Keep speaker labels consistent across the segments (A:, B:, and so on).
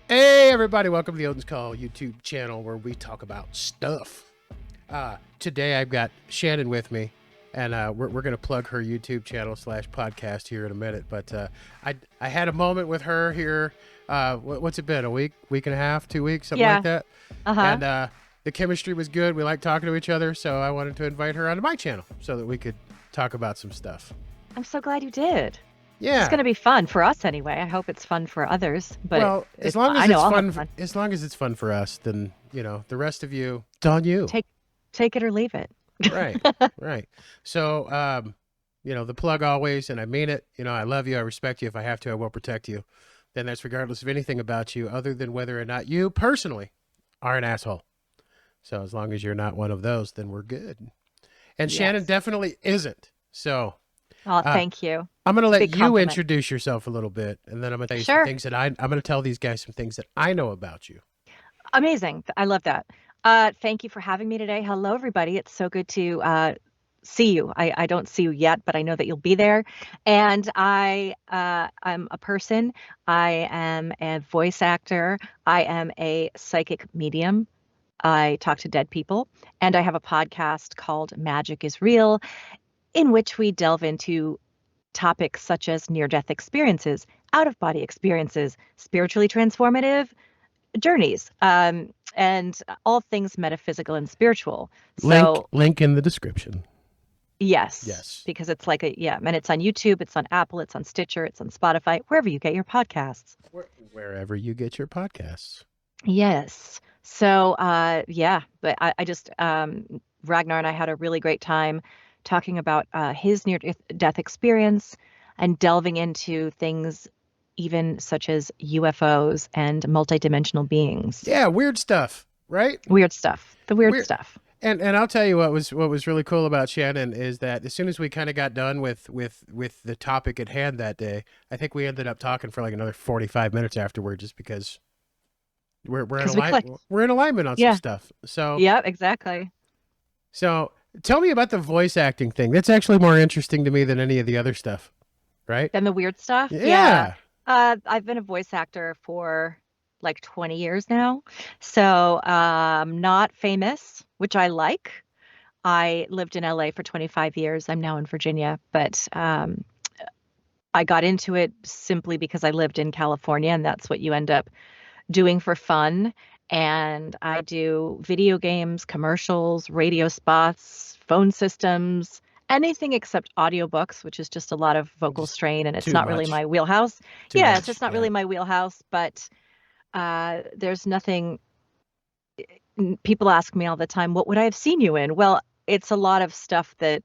A: Hey everybody, welcome to the Odin's Call YouTube channel where we talk about stuff. Today I've got Shannon with me, and we're going to plug her YouTube channel / podcast here in a minute. But I had a moment with her here. What's it been? A week and a half, 2 weeks, something like that. And the chemistry was good. We like talking to each other, so I wanted to invite her onto my channel so that we could talk about some stuff.
B: I'm so glad you did.
A: Yeah,
B: It's going to be fun for us anyway. I hope it's fun for others. But
A: well, as long as
B: I
A: it's
B: know I'll
A: fun,
B: have fun.
A: as long as it's fun for us, then the rest of you, it's on you.
B: Take it or leave it.
A: Right, right. So, the plug always, and I mean it. I love you. I respect you. If I have to, I will protect you. Then that's regardless of anything about you, other than whether or not you personally are an asshole. So as long as you're not one of those, then we're good. And Shannon
B: Yes.
A: definitely isn't. So
B: Oh,
A: uh,
B: thank you.
A: I'm going to let
B: Big
A: you
B: compliment.
A: introduce yourself a little bit, and then I'm going to tell you some
B: Sure.
A: things that I'm going to tell these guys some things that I know about you.
B: Amazing. I love that. Thank you for having me today. Hello, everybody. It's so good to see you. I don't see you yet, but I know that you'll be there. And I'm a person. I am a voice actor. I am a psychic medium. I talk to dead people, and I have a podcast called Magic is Real, in which we delve into topics such as near death experiences, out of body experiences, spiritually transformative journeys, and all things metaphysical and spiritual.
A: Link
B: So,
A: link in the description.
B: yes,
A: Yes.
B: because it's like and it's on YouTube, it's on Apple, it's on Stitcher, it's on Spotify, wherever you get your podcasts.
A: Wherever you get your podcasts.
B: Yes. So, but I just, Ragnar and I had a really great time talking about his near death experience and delving into things even such as UFOs and multidimensional beings.
A: Yeah, weird stuff, right?
B: Weird stuff. The weird
A: Weird.
B: stuff.
A: And I'll tell you what was really cool about Shannon is that as soon as we kind of got done with the topic at hand that day, I think we ended up talking for like another 45 minutes afterward, just because we're in
B: Because we clicked.
A: we're in alignment on some
B: Yeah.
A: stuff. So
B: Yeah, exactly.
A: so tell me about the voice acting thing. That's actually more interesting to me than any of the other stuff, right?
B: Then the weird stuff. Yeah.
A: Yeah.
B: I've been a voice actor for like 20 years now. So, not famous, which I like. I lived in LA for 25 years. I'm now in Virginia, but I got into it simply because I lived in California, and that's what you end up doing for fun. And I do video games, commercials, radio spots, phone systems, anything except audiobooks, which is just a lot of vocal
A: Just
B: strain, and it's
A: too
B: not really
A: much.
B: my wheelhouse.
A: Too
B: Yeah, it's
A: much.
B: just not
A: Yeah.
B: really my wheelhouse, but there's nothing. People ask me all the time, what would I have seen you in? Well, it's a lot of stuff that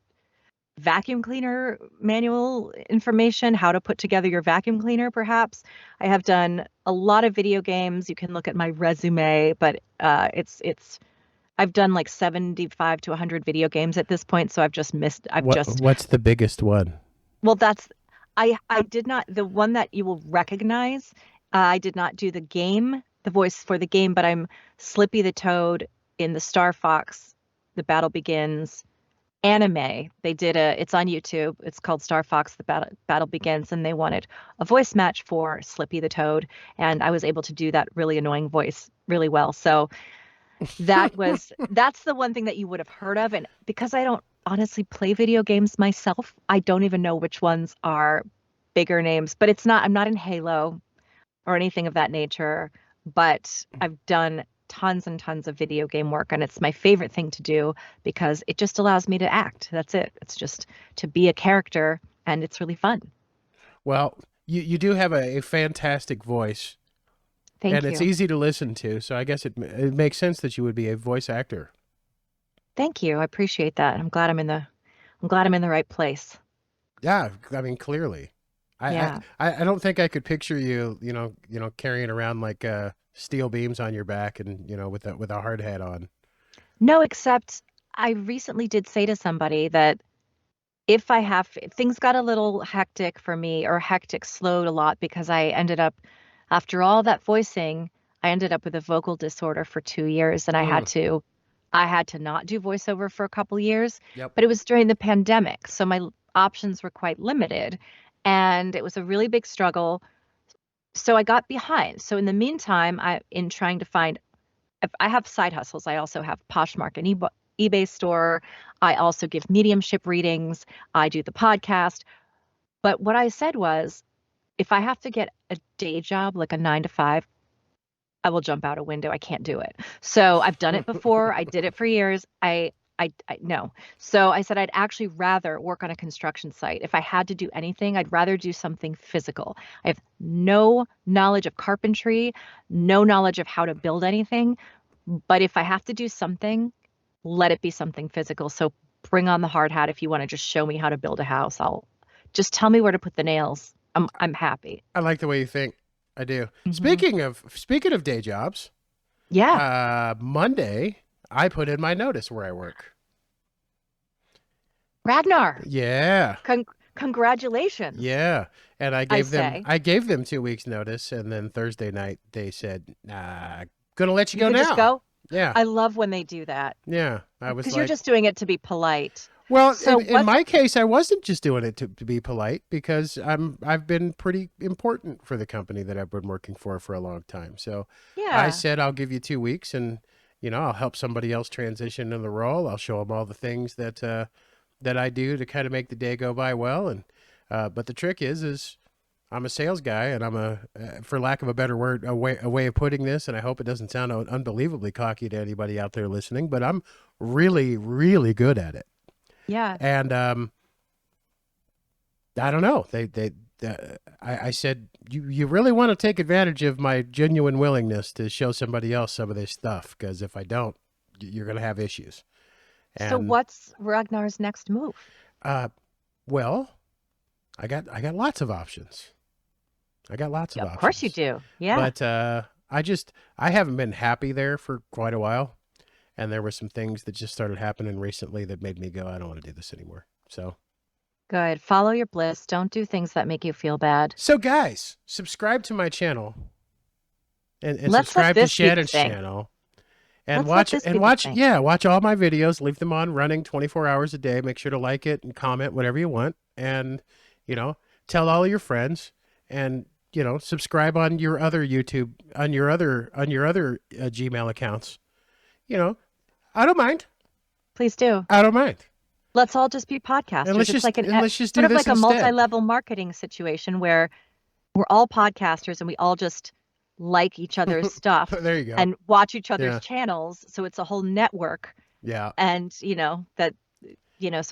B: vacuum cleaner manual information, how to put together your vacuum cleaner, perhaps. I have done a lot of video games. You can look at my resume, but I've done like 75 to 100 video games at this point, so
A: What's the biggest one?
B: well, that's I did not the one that you will recognize. I did not do the voice for the game, but I'm Slippy the Toad in the Star Fox, The Battle Begins anime. It's on YouTube. It's called Star Fox, The Battle Begins, and they wanted a voice match for Slippy the Toad, and I was able to do that really annoying voice really well. So that's the one thing that you would have heard of. And because I don't honestly play video games myself, I don't even know which ones are bigger names. But I'm not in Halo or anything of that nature, but I've done tons and tons of video game work, and it's my favorite thing to do because it just allows me to act. That's it. It's just to be a character, and it's really fun.
A: Well, you do have a fantastic voice, and
B: Thank
A: it's
B: you.
A: easy to listen to. So I guess it makes sense that you would be a voice actor.
B: Thank you. I appreciate that. I'm glad I'm in the right place.
A: Yeah, I mean clearly. I
B: Yeah.
A: I don't think I could picture you, carrying around like steel beams on your back and with a hard hat on.
B: No, except I recently did say to somebody that if things got a little hectic for me, or hectic slowed a lot, because after all that voicing, I ended up with a vocal disorder for 2 years, and
A: Mm,
B: I had to not do voiceover for a couple years,
A: yep.
B: but it was during the pandemic, so my options were quite limited, and it was a really big struggle. So I got behind. So in the meantime, in trying to find, if I have side hustles. I also have Poshmark and eBay store. I also give mediumship readings. I do the podcast. But what I said was, if I have to get a day job, like a 9 to 5, I will jump out a window. I can't do it. So I've done it before. I did it for years. I no. So I said I'd actually rather work on a construction site. If I had to do anything, I'd rather do something physical. I have no knowledge of carpentry, no knowledge of how to build anything. But if I have to do something, let it be something physical. So bring on the hard hat if you want to just show me how to build a house. I'll just tell me where to put the nails. I'm happy.
A: I like the way you think. I do.
B: Mhm.
A: Speaking of day jobs,
B: Yeah.
A: Monday I put in my notice where I work.
B: Ragnar,
A: Yeah.
B: congratulations,
A: Yeah. And
B: I say.
A: I gave them 2 weeks notice, and then Thursday night they said, gonna let you
B: You
A: go
B: could just
A: now.
B: go.
A: Yeah.
B: I love when they do that
A: Yeah. I was
B: because you're
A: like,
B: just doing it to be polite.
A: well,
B: So
A: in
B: what?
A: my case, I wasn't just doing it to be polite because I've been pretty important for the company that I've been working for a long time. So I
B: Yeah.
A: said I'll give you 2 weeks, and I'll help somebody else transition in the role. I'll show them all the things that I do to kind of make the day go by well. And but the trick is I'm a sales guy, and I'm for lack of a better word, a way of putting this, and I hope it doesn't sound unbelievably cocky to anybody out there listening, but I'm really, really good at it.
B: Yeah.
A: And I don't know. I said, you really want to take advantage of my genuine willingness to show somebody else some of this stuff, because if I don't, you're going to have issues.
B: So
A: And
B: what's Ragnar's next move?
A: uh, well, I got lots of options. I got lots of
B: Of course you
A: options,
B: do. Yeah.
A: but I haven't been happy there for quite a while, and there were some things that just started happening recently that made me go, I don't want to do this anymore.
B: Good. Follow your bliss. Don't do things that make you feel bad.
A: So guys, subscribe to my channel, and
B: Let's let
A: subscribe to
B: this be the
A: Shannon's
B: thing.
A: channel, and
B: Let's let this be the thing.
A: watch all my videos. Leave them on running 24 hours a day. Make sure to like it and comment whatever you want, and you know, tell all your friends, and subscribe on your other YouTube, on your other Gmail accounts. You know, I don't mind.
B: Please do.
A: I don't mind.
B: Let's all just be
A: And
B: podcasters. It's like
A: let's just
B: sort
A: do
B: of
A: this
B: like a
A: instead.
B: multi-level marketing situation where we're all podcasters and we all just like each other's stuff
A: There you go.
B: and watch each other's
A: Yeah.
B: channels. So it's a whole network.
A: Yeah.
B: And so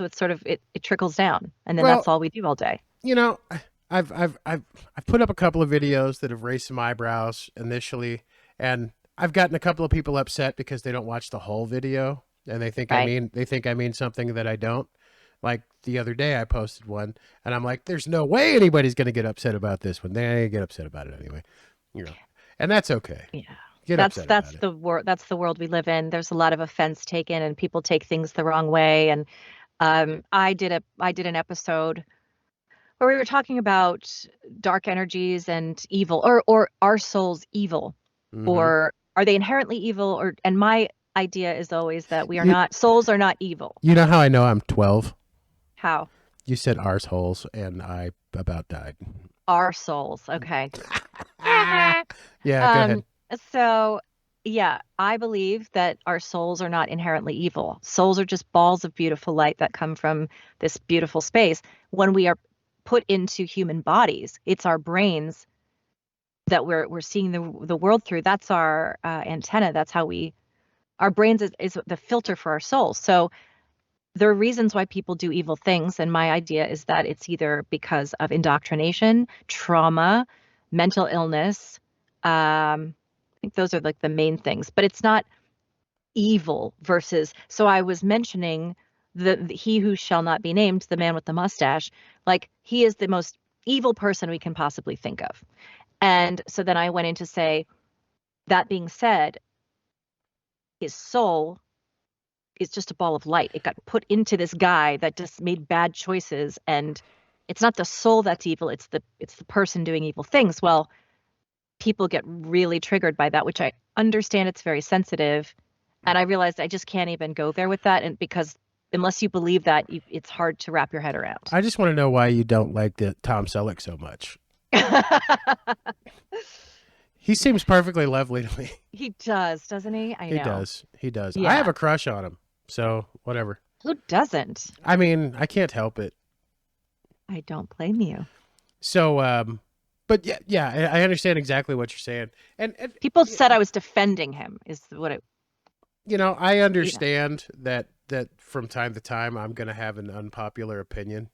B: it's sort of it trickles down. And then
A: Well,
B: that's all we do all day.
A: you know, I've put up a couple of videos that have raised some eyebrows initially, and I've gotten a couple of people upset because they don't watch the whole video, and
B: Right.
A: they think I mean something that I don't. Like the other day, I posted one, and I'm like, "There's no way anybody's going to get upset about this one." They get upset about it anyway, and that's okay.
B: Yeah.
A: Get
B: That's
A: upset about
B: that's
A: it.
B: the world that's the world we live in. There's a lot of offense taken and people take things the wrong way. And I did an episode where we were talking about dark energies and evil, or are souls evil,
A: Hmm.
B: or are they inherently evil, or and my idea is always that we are
A: You
B: not, souls are not evil.
A: you know how I know I'm 12?
B: How?
A: You said arseholes, and I about died.
B: Our souls. Okay.
A: Yeah, go ahead.
B: Um, so yeah, I believe that our souls are not inherently evil. Souls are just balls of beautiful light that come from this beautiful space. When we are put into human bodies, it's our brains that we're seeing the world through. That's our antenna. That's how our brains is the filter for our souls. So there are reasons why people do evil things, and my idea is that it's either because of indoctrination, trauma, mental illness. I think those are like the main things, but it's not evil versus. So I was mentioning the he who shall not be named, the man with the mustache, like he is the most evil person we can possibly think of. And so then I went in to say, that being said, his soul is just a ball of light. It got put into this guy that just made bad choices, and it's not the soul that's evil, it's the person doing evil things. Well, people get really triggered by that, which I understand, it's very sensitive. And I realized I just can't even go there with that, and because unless you believe that, it's hard to wrap your head around.
A: I just want to know why you don't like the Tom Selleck so much. He seems perfectly lovely to me.
B: He does, doesn't he? I
A: He
B: know.
A: does. He does. I have
B: Yeah.
A: a crush on him. So, whatever.
B: Who doesn't?
A: I mean, I can't help it.
B: I don't blame you.
A: So, but yeah, I understand exactly what you're saying. And
B: People said I was defending him, is what it,
A: I
B: you know.
A: understand that from time to time I'm going to have an unpopular opinion.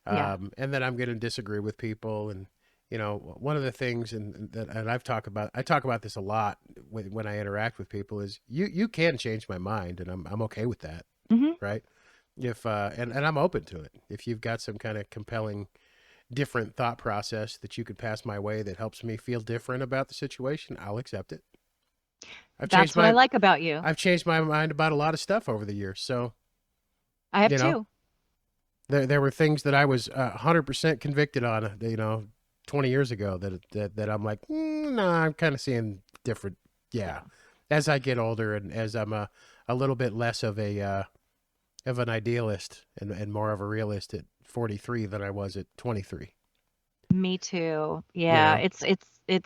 B: Yeah.
A: And then I'm going to disagree with people. And one of the things, and I talk about this a lot when I interact with people, is you can change my mind, and I'm okay with that,
B: Hmm.
A: right? If and I'm open to it. If you've got some kind of compelling, different thought process that you could pass my way that helps me feel different about the situation, I'll accept it. I've changed
B: That's what I
A: my
B: like about you.
A: I've changed my mind about a lot of stuff over the years. So
B: I have
A: you know,
B: too.
A: there were things that I was 100% convicted on, 20 years ago that I'm like, nah, I'm kind of seeing different. Yeah,
B: Yeah.
A: as I get older and as I'm a little bit less of an idealist and more of a realist at 43 than I was at 23.
B: Me too.
A: You
B: Yeah.
A: know,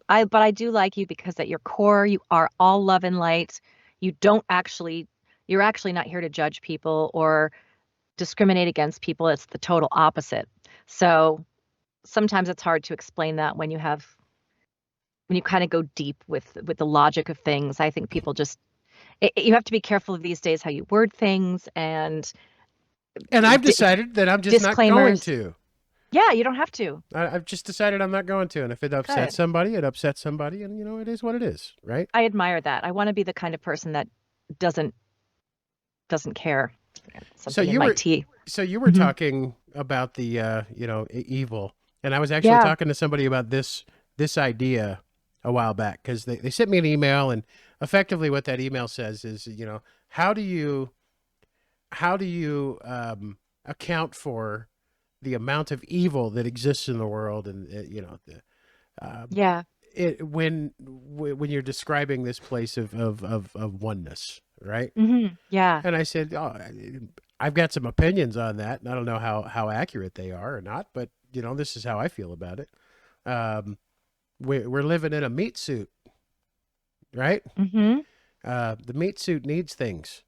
B: But I do like you because at your core, you are all love and light. You don't actually, you're actually not here to judge people or discriminate against people. It's the total opposite. So sometimes it's hard to explain that when you kind of go deep with the logic of things. I think people just you have to be careful these days how you word things and
A: and I've
B: di
A: decided that I'm just not going
B: disclaimers.
A: to.
B: Yeah, you don't have to.
A: I've just decided I'm not going to, and if it upsets
B: Good.
A: somebody, it upsets somebody, and it is what it is, right?
B: I admire that. I want to be the kind of person that doesn't doesn't care.
A: So
B: Something in
A: you
B: my
A: were,
B: tea.
A: so you were
B: Hmm.
A: talking about the evil, and I was actually
B: Yeah.
A: talking to somebody about this idea a while back because they sent me an email, and effectively what that email says is, how do you how do you account for the amount of evil that exists in the world, and um,
B: Yeah.
A: when you're describing this place of oneness, right?
B: Yeah.
A: And I said, "Oh, I've got some opinions on that, and I don't know how accurate they are or not, but this is how I feel about it. Um, we're living in a meat suit, right?
B: Hmm.
A: The meat suit needs things,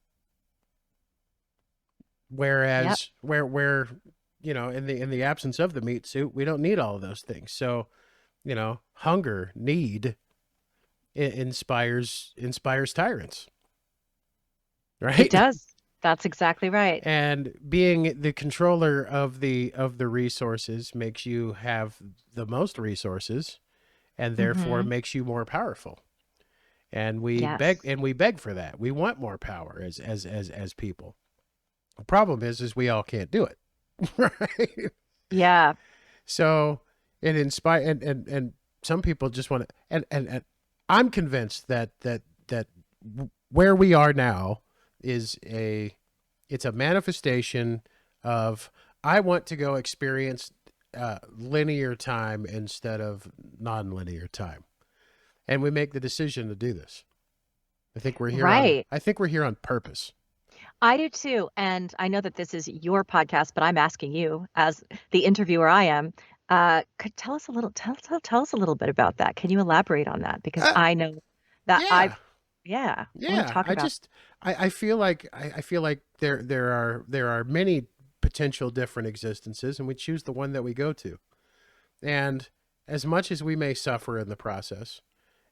B: Yep.
A: whereas where in the absence of the meat suit, we don't need all of those things. So hunger, need inspires tyrants,
B: It
A: right?
B: does. That's exactly right.
A: And being the controller of the resources makes you have the most resources, and therefore
B: Hmm.
A: makes you more powerful. And
B: Yes.
A: we beg for that. We want more power as people. The problem is we all can't do it. Right?
B: Yeah.
A: So it inspire and some people just want to, and I'm convinced that where we are now is it's a manifestation of, I want to go experience linear time instead of non-linear time, and we make the decision to do this.
B: Right.
A: I think we're here on purpose.
B: I do too. And I know that this is your podcast, but I'm asking you as the interviewer I am, could tell us a little bit about that. Can you elaborate on that? Because
A: Uh,
B: I know that
A: yeah,
B: yeah, I want to
A: yeah.
B: talk about.
A: I feel like I feel like there are many potential different existences, and we choose the one that we go to. And as much as we may suffer in the process,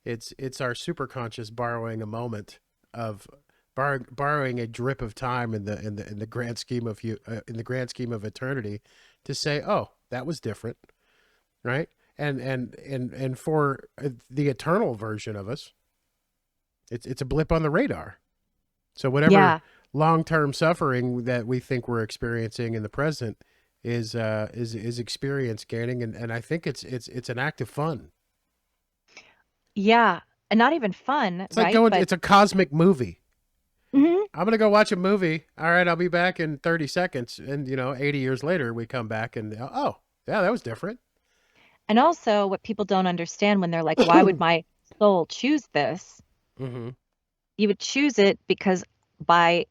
A: it's our superconscious borrowing a moment of borrowing a drip of time in the grand scheme of in the grand scheme of eternity, to say, oh, that was different, right? And for the eternal version of us, it's a blip on the radar. So whatever
B: Yeah.
A: long-term suffering that we think we're experiencing in the present is experience gaining, and I think it's an act of fun.
B: Yeah. And not even fun,
A: It's like
B: right?
A: going.
B: But
A: It's a cosmic movie.
B: mhm.
A: I'm gonna go watch a movie. All right, I'll be back in 30 seconds. And 80 years later, we come back and, oh, yeah, that was different.
B: And also what people don't understand when they're like, why would my soul choose this?
A: Hmm.
B: You would choose it because by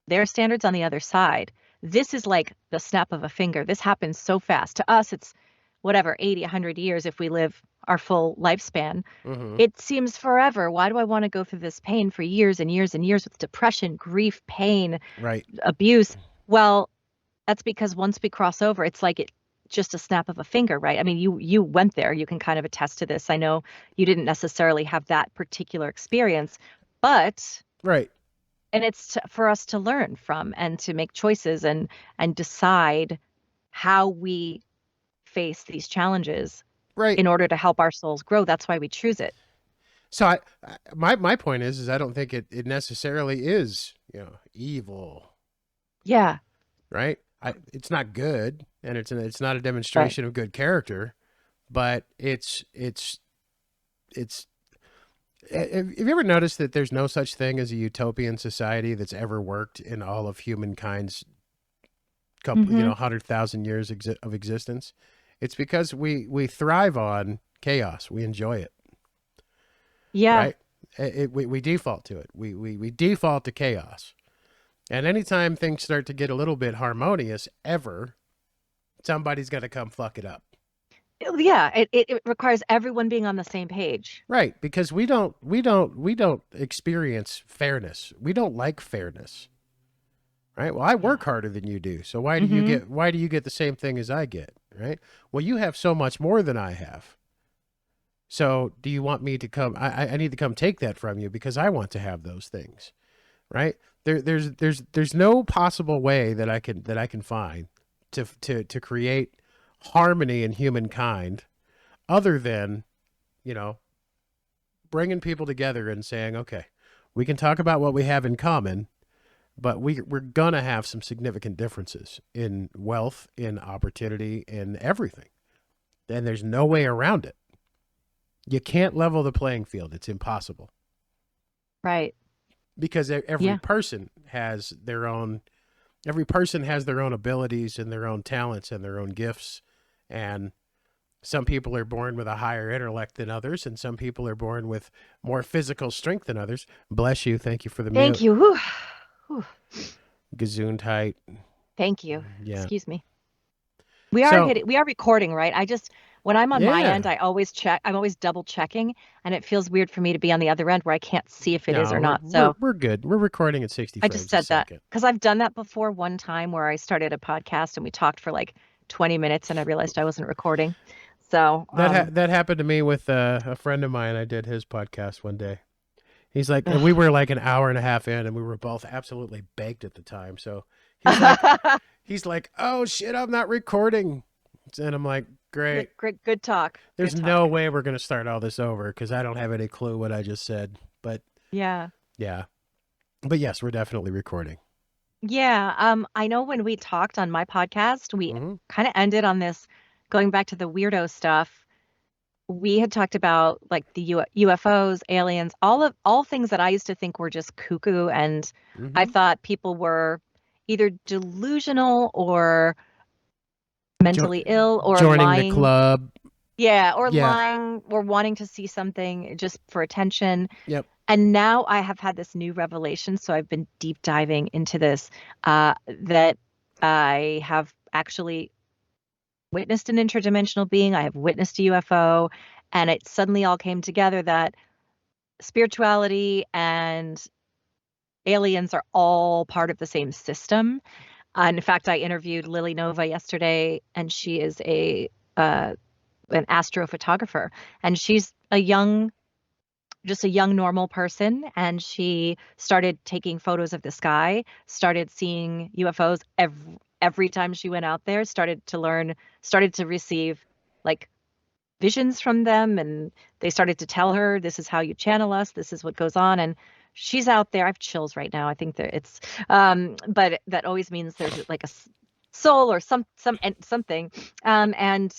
B: their standards on the other side, this is like the snap of a finger. This happens so fast. To us, it's whatever, 80, 100 years if we live our full lifespan.
A: Mm-hmm.
B: It seems forever. Why do I want to go through this pain for years and years and years with depression, grief, pain,
A: Right.
B: abuse? Well, that's because once we cross over, it's like it just a snap of a finger, right? I mean, you went there. You can kind of attest to this. I know you didn't necessarily have that particular experience, but
A: Right.
B: and it's for us to learn from and to make choices and decide how we face these challenges
A: Right.
B: in order to help our souls grow. That's why we choose it.
A: So my point is I don't think it necessarily is, evil,
B: Yeah.
A: right? It's not good, and it's not a demonstration of good character, but it's. Have you ever noticed that there's no such thing as a utopian society that's ever worked in all of humankind's couple,
B: Mm-hmm.
A: 100,000 years of existence? It's because we thrive on chaos. We enjoy it,
B: Yeah.
A: right? We default to it. We default to chaos. And anytime things start to get a little bit harmonious, somebody's going to come fuck it up.
B: Yeah. It requires everyone being on the same page.
A: Right, because we don't experience fairness. We don't like fairness. Right? Well, I work harder than you do. So why do you get the same thing as I get, right? Well, you have so much more than I have. So, do you want me to come I need to come take that from you because I want to have those things. Right? There's no possible way that I can find to create harmony in humankind other than, bringing people together and saying, okay, we can talk about what we have in common, but we're going to have some significant differences in wealth, in opportunity, in everything. And there's no way around it. You can't level the playing field. It's impossible.
B: Right.
A: Because every person has their own abilities and their own talents and their own gifts. And some people are born with a higher intellect than others, and some people are born with more physical strength than others. Bless you. Thank you for the
B: Thank
A: mute.
B: you. Whew. Whew.
A: Gesundheit.
B: Thank you.
A: Yeah.
B: Excuse me. We are recording, right? When I'm on my end, I always check. I'm always double checking, and it feels weird for me to be on the other end where I can't see if it is or not. So
A: we're good. We're recording at 60
B: I
A: frames
B: just said
A: a second.
B: that because I've done that before one time where I started a podcast and we talked for like 20 minutes and I realized I wasn't recording. So
A: that happened to me with a friend of mine. I did his podcast one day. He's like, and we were like an hour and a half in, and we were both absolutely baked at the time. So he's like, oh shit, I'm not recording. And I'm like, great,
B: good talk.
A: There's no way we're gonna start all this over because I don't have any clue what I just said. But yeah. But yes, we're definitely recording.
B: Yeah. I know when we talked on my podcast, we kind of ended on this, going back to the weirdo stuff. We had talked about like the UFOs, aliens, all things that I used to think were just cuckoo, and I thought people were either delusional or mentally ill or
A: joining
B: lying.
A: The club.
B: Yeah, or lying or wanting to see something just for attention.
A: Yep.
B: And now I have had this new revelation, so I've been deep diving into this, that I have actually witnessed an interdimensional being. I have witnessed a UFO, and it suddenly all came together that spirituality and aliens are all part of the same system. In fact, I interviewed Lily Nova yesterday, and she is an astrophotographer, and she's just a young normal person, and she started taking photos of the sky, started seeing UFOs every time she went out there, started to receive like visions from them, and they started to tell her, this is how you channel us, this is what goes on. And she's out there. I have chills right now. I think that it's but that always means there's like a soul or something, and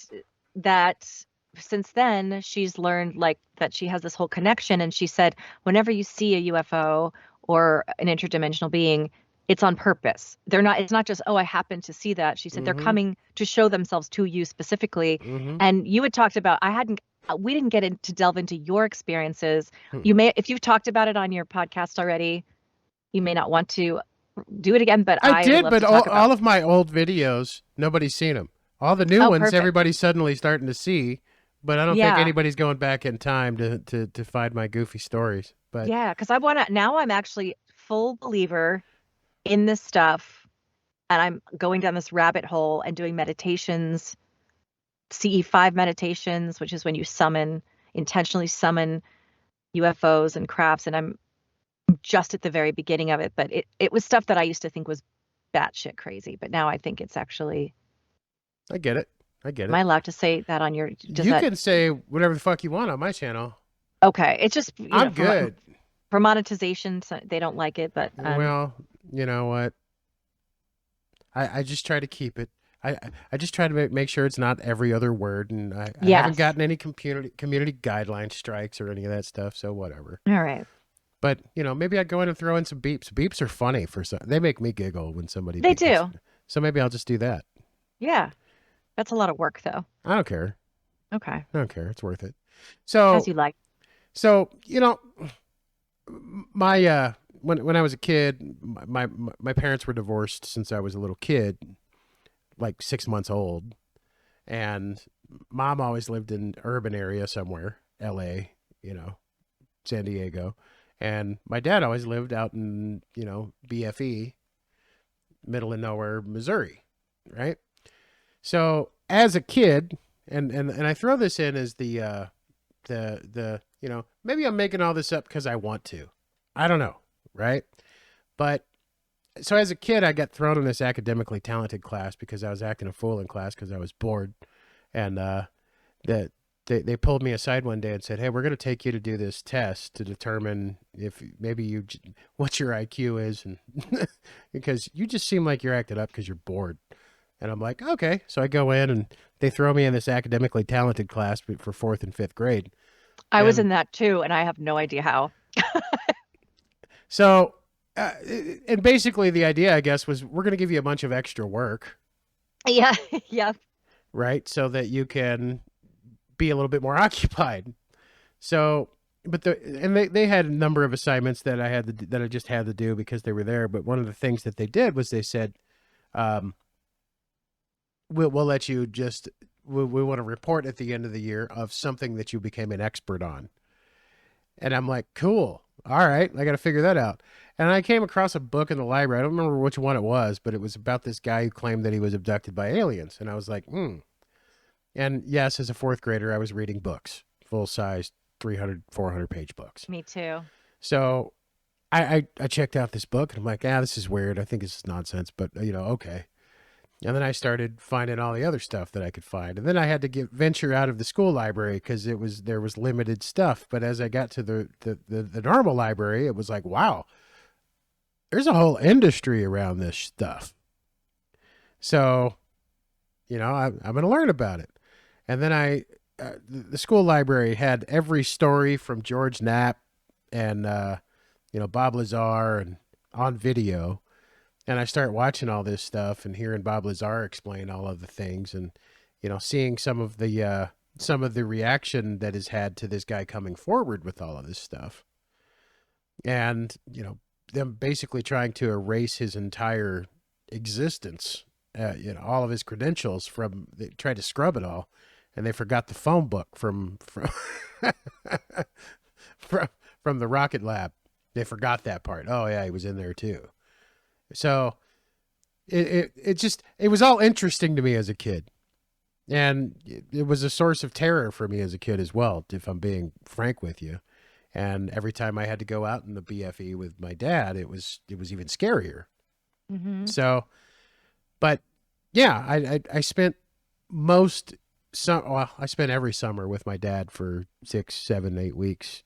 B: that since then she's learned like that she has this whole connection. And she said whenever you see a UFO or an interdimensional being, it's on purpose. It's not just, oh, I happened to see that. She said they're coming to show themselves to you specifically. And you had talked about, we didn't get to delve into your experiences. If you've talked about it on your podcast already, you may not want to do it again, but
A: I did,
B: love
A: but
B: to talk about
A: all of my old videos, nobody's seen them. All the new
B: Oh,
A: ones,
B: perfect.
A: everybody's suddenly starting to see, but I don't think
B: Yeah.
A: anybody's going back in time to find my goofy stories. But
B: Yeah, because I want to now I'm actually full believer in this stuff and I'm going down this rabbit hole and doing meditations, CE5 meditations, which is when you intentionally summon UFOs and crafts. And I'm just at the very beginning of it, but it was stuff that I used to think was batshit crazy, but now I think it's actually,
A: I get it. I get
B: am I
A: it.
B: allowed to say that on does
A: You
B: that,
A: can say whatever the fuck you want on my channel.
B: okay. It's just,
A: I'm good.
B: for monetization, so they don't like it, but,
A: Well, you know what? I just try to keep it. I just try to make sure it's not every other word, and I haven't
B: yes.
A: gotten any community guideline strikes or any of that stuff, so whatever.
B: All right.
A: But maybe I'd go in and throw in some beeps. Beeps are funny for some. They make me giggle when somebody
B: They
A: beeps.
B: do.
A: So maybe I'll just do that.
B: Yeah. That's a lot of work though.
A: I don't care.
B: Okay.
A: I don't care. It's worth it.
B: As
A: So
B: you like.
A: so my when I was a kid, my parents were divorced since I was a little kid, like 6 months old, and mom always lived in urban area somewhere, L.A., San Diego, and my dad always lived out in BFE, middle of nowhere, Missouri, right? So as a kid, and I throw this in as the maybe I'm making all this up because I want to. I don't know, right? But so as a kid, I got thrown in this academically talented class because I was acting a fool in class because I was bored, and that they pulled me aside one day and said, "Hey, we're going to take you to do this test to determine if maybe what your IQ is, and because you just seem like you're acting up because you're bored." And I'm like, okay. So I go in and they throw me in this academically talented class for fourth and fifth grade.
B: I was
A: And
B: in that too, and I have no idea how.
A: so, and basically the idea, I guess, was we're going to give you a bunch of extra work,
B: Yeah. Yeah.
A: right? So that you can be a little bit more occupied. So, but they had a number of assignments that that I just had to do because they were there. But one of the things that they did was they said, um, we'll let you just we want to report at the end of the year of something that you became an expert on. And I'm like, cool. All right, I got to figure that out. And I came across a book in the library. I don't remember which one it was, but it was about this guy who claimed that he was abducted by aliens. And I was like, And yes, as a fourth grader, I was reading books, full size 300, 400-page books.
B: Me too.
A: So I checked out this book and I'm like, this is weird. I think this is nonsense, but okay. And then I started finding all the other stuff that I could find. And then I had to venture out of the school library because there was limited stuff. But as I got to the normal library, it was like, wow, there's a whole industry around this stuff. So, I'm going to learn about it. And then the school library had every story from George Knapp and, Bob Lazar and on video. And I start watching all this stuff and hearing Bob Lazar explain all of the things and, seeing some of the reaction that is had to this guy coming forward with all of this stuff. And, them basically trying to erase his entire existence, all of his credentials they tried to scrub it all. And they forgot the phone book from from the rocket lab. They forgot that part. Oh yeah, he was in there too. So it was all interesting to me as a kid, and it was a source of terror for me as a kid as well, if I'm being frank with you. And every time I had to go out in the BFE with my dad, it was even scarier.
B: Mm-hmm.
A: So, but yeah, I spent I spent every summer with my dad for 6, 7, 8 weeks,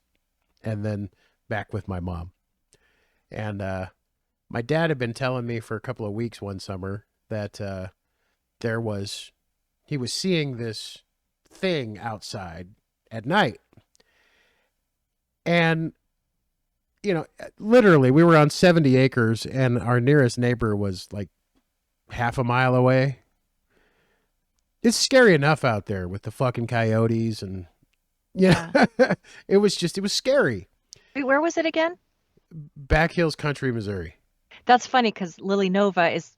A: and then back with my mom. And my dad had been telling me for a couple of weeks one summer that he was seeing this thing outside at night. And, literally we were on 70 acres and our nearest neighbor was like half a mile away. It's scary enough out there with the fucking coyotes and,
B: Yeah.
A: it was scary.
B: Wait, where was it again?
A: Back Hills Country, Missouri.
B: That's funny because Lily Nova is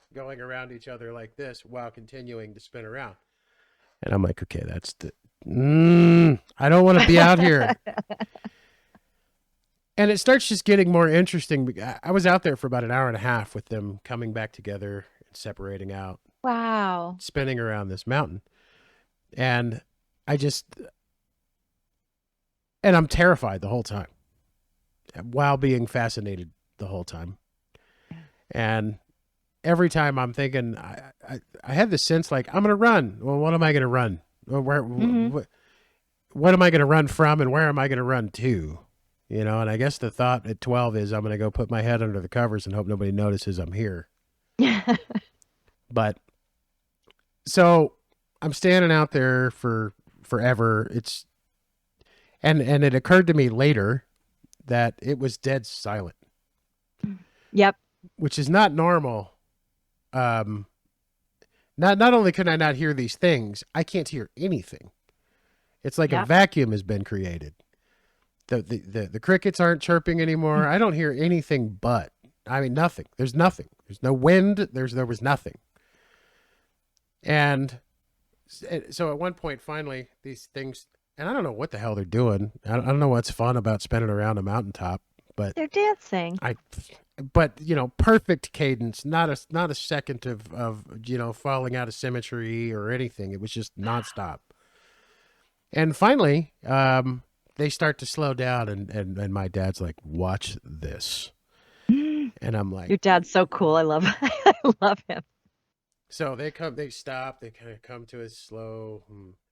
A: going around each other like this while continuing to spin around. And I'm like, okay, that's the. I don't want to be out here. And it starts just getting more interesting. I was out there for about an hour and a half with them coming back together and separating out,
B: Wow.
A: spinning around this mountain. And I just, and I'm terrified the whole time while being fascinated the whole time. And every time I'm thinking, I had this sense like, I'm going to run. Well, what am I going to run? What am I going to run from and where am I going to run to? You know, and I guess the thought at 12 is I'm going to go put my head under the covers and hope nobody notices I'm here. But so I'm standing out there for forever. And it occurred to me later that it was dead silent.
B: Yep.
A: Which is not normal. Not only can I not hear these things, I can't hear anything. It's like a vacuum has been created. The crickets aren't chirping anymore. I don't hear anything but. I mean, nothing. There's nothing. There's no wind. There was nothing. And so at one point, finally, these things, and I don't know what the hell they're doing. I don't know what's fun about spinning around a mountaintop, but
B: they're dancing.
A: But you know, perfect cadence, not a second of you know, falling out of symmetry or anything. It was just nonstop. And finally, they start to slow down, and my dad's like, "Watch this," and I'm like,
B: "Your dad's so cool. I love him."
A: So they stop, they kind of come to a slow,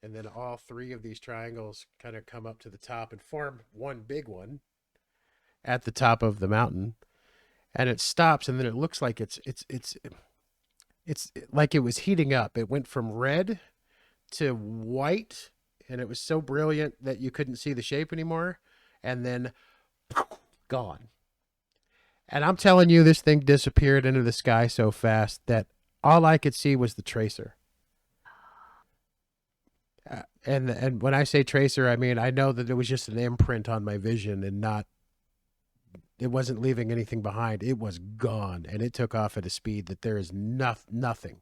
A: and then all three of these triangles kind of come up to the top and form one big one at the top of the mountain, and it stops, and then it looks like it's like it was heating up. It went from red to white. And it was so brilliant that you couldn't see the shape anymore. And then gone. And I'm telling you, this thing disappeared into the sky so fast that all I could see was the tracer. And when I say tracer, I mean, I know that it was just an imprint on my vision and it wasn't leaving anything behind. It was gone. And it took off at a speed that there is nothing.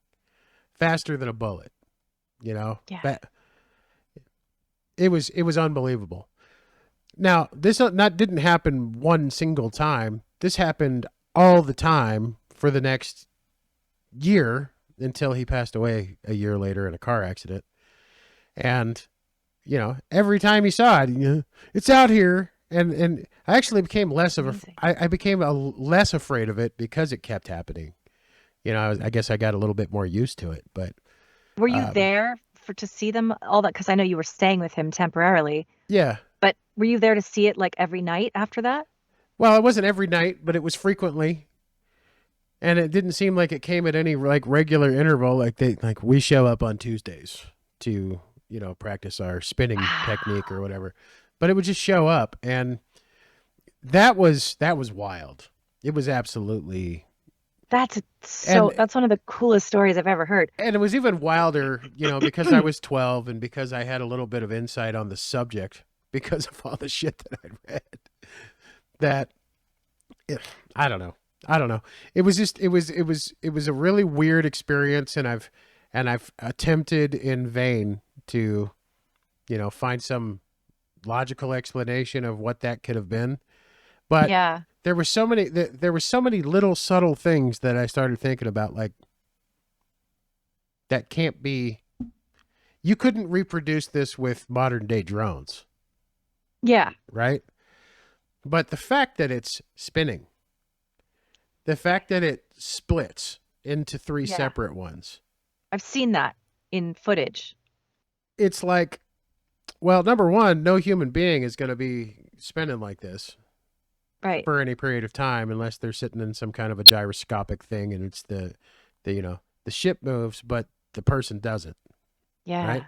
A: Faster than a bullet, you know?
B: Yeah.
A: It was unbelievable. Now, this didn't happen one single time. This happened all the time for the next year until he passed away a year later in a car accident. And, you know, every time he saw it, you know, it's out here. And I actually became less I became less afraid of it because it kept happening. You know, I guess I got a little bit more used to it. But
B: were you there to see them all that? Because I know you were staying with him temporarily.
A: Yeah.
B: But were you there to see it like every night after that?
A: Well, it wasn't every night, but it was frequently. And it didn't seem like it came at any like regular interval. Like we show up on Tuesdays to, you know, practice our spinning technique or whatever. But it would just show up, and that was wild. It was absolutely.
B: That's one of the coolest stories I've ever heard.
A: And it was even wilder, you know, because I was 12 and because I had a little bit of insight on the subject because of all the shit that I'd read. I don't know. It was just it was a really weird experience, and I've attempted in vain to, you know, find some logical explanation of what that could have been. But
B: yeah.
A: There were so many little subtle things that I started thinking about, like that can't be. You couldn't reproduce this with modern day drones.
B: Yeah.
A: Right. But the fact that it's spinning, the fact that it splits into three separate ones.
B: I've seen that in footage.
A: It's like, well, number one, no human being is going to be spinning like this.
B: Right.
A: For any period of time, unless they're sitting in some kind of a gyroscopic thing, and it's the you know, the ship moves, but the person doesn't.
B: Yeah.
A: Right.